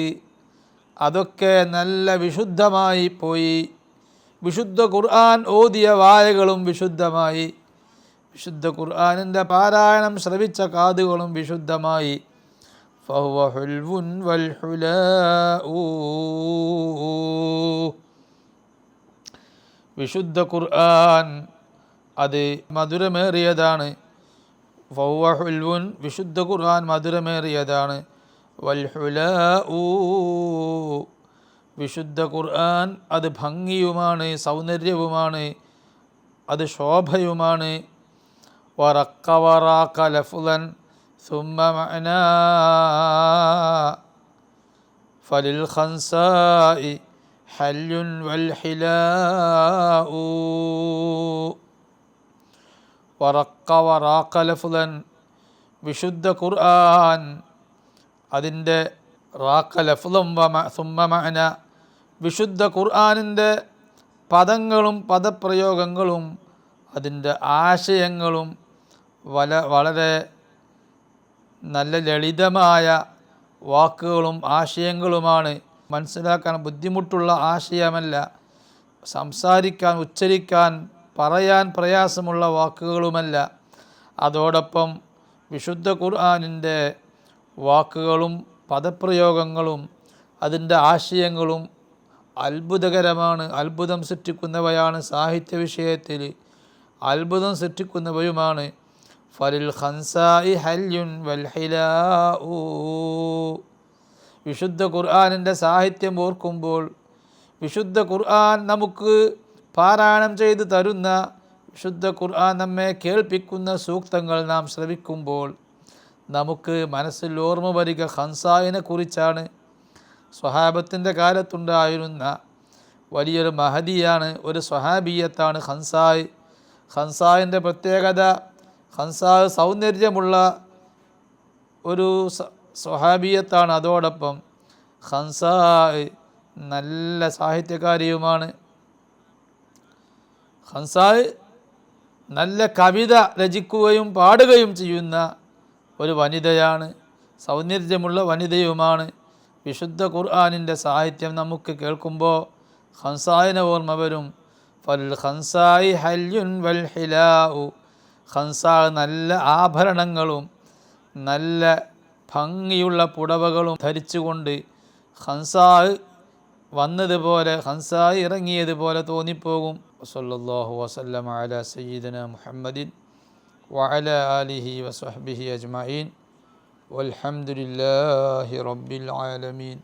അതൊക്കെ നല്ല വിശുദ്ധമായി പോയി. വിശുദ്ധ ഖുർആൻ ഓതിയ വായകളും വിശുദ്ധമായി, വിശുദ്ധ ഖുർആനിൻ്റെ പാരായണം ശ്രവിച്ച കാതുകളും വിശുദ്ധമായി. ഫഹുവ ഹുൽവുൻ വൽ ഹുലാഉ, വിശുദ്ധ ഖുർആൻ അത് മധുരമേറിയതാണ്. ഫഹുവ ഹുൽവുൻ, വിശുദ്ധ ഖുർആൻ മധുരമേറിയതാണ്. വൽ ഹുലാഉ, വിശുദ്ധ ഖുർആൻ അത് ഭംഗിയുമാണ്, സൗന്ദര്യവുമാണ്, അത് ശോഭയുമാണ്. വറക്ക വറാക ലഫ്ളൻ സുമ്മ മഅനാ ഫലിൽ ഖൻസാഇ ഹല്യുൻ വൽ ഹിലാഉ. വറക്ക വറാക ലഫ്ളൻ, വിശുദ്ധ ഖുർആൻ അതിൻ്റെ റാക്ക ലഫ്ളം സുമ്മ മഅന, വിശുദ്ധ ഖുർആനിൻ്റെ പദങ്ങളും പദപ്രയോഗങ്ങളും അതിൻ്റെ ആശയങ്ങളും വളരെ നല്ല ലളിതമായ വാക്കുകളും ആശയങ്ങളുമാണ്. മനസ്സിലാക്കാൻ ബുദ്ധിമുട്ടുള്ള ആശയമല്ല, സംസാരിക്കാൻ, ഉച്ചരിക്കാൻ, പറയാൻ പ്രയാസമുള്ള വാക്കുകളുമല്ല. അതോടൊപ്പം വിശുദ്ധ ഖുർആനിൻ്റെ വാക്കുകളും പദപ്രയോഗങ്ങളും അതിൻ്റെ ആശയങ്ങളും അത്ഭുതകരമാണ്, അത്ഭുതം സൃഷ്ടിക്കുന്നവയാണ്. സാഹിത്യ വിഷയത്തിൽ അത്ഭുതം സൃഷ്ടിക്കുന്നവയുമാണ്. ഫലിൽ ഖൻസാഇ ഹല്യുൻ വൽ ഹിലാഉ, വിശുദ്ധ ഖുർആനിൻ്റെ സാഹിത്യം ഓർക്കുമ്പോൾ, വിശുദ്ധ ഖുർആൻ നമുക്ക് പാരായണം ചെയ്ത് തരുന്ന, വിശുദ്ധ ഖുർആൻ നമ്മെ കേൾപ്പിക്കുന്ന സൂക്തങ്ങൾ നാം ശ്രവിക്കുമ്പോൾ നമുക്ക് മനസ്സിൽ ഓർമ്മ വരിക ഖൻസായിനെ കുറിച്ചാണ്. സ്വഹാബത്തിൻ്റെ കാലത്തുണ്ടായിരുന്ന വലിയൊരു മഹദിയാണ്, ഒരു സ്വഹാബിയത്താണ് ഖൻസായ്. ഖൻസായിൻ്റെ പ്രത്യേകത, ഖൻസായ് സൗന്ദര്യമുള്ള ഒരു സ്വഹാബിയത്താണ്. അതോടൊപ്പം ഖൻസായ് നല്ല സാഹിത്യകാരിയുമാണ്. ഖൻസായ് നല്ല കവിത രചിക്കുകയും പാടുകയും ചെയ്യുന്ന ഒരു വനിതയാണ്, സൗന്ദര്യമുള്ള വനിതയുമാണ്. വിശുദ്ധ ഖുർആനിൻ്റെ സാഹിത്യം നമുക്ക് കേൾക്കുമ്പോൾ ഖൻസായിനെ ഓർമ്മ വരും. ഫൽ ഖൻസായി ഹല്യുൻ വൽ ഹിലാഉ, ഖൻസായ് നല്ല ആഭരണങ്ങളും നല്ല ഭംഗിയുള്ള പുടവകളും ധരിച്ചുകൊണ്ട് ഖൻസായ് വന്നതുപോലെ, ഖൻസായ് ഇറങ്ങിയതുപോലെ തോന്നിപ്പോകും. വസല്ലല്ലാഹു വസല്ലമ അലാ സയ്യിദിനാ മുഹമ്മദിൻ വഅലാ ആലിഹി വസഹ്ബിഹി അജ്മഈൻ വൽഹംദുലില്ലാഹി റബ്ബിൽ ആലമീൻ.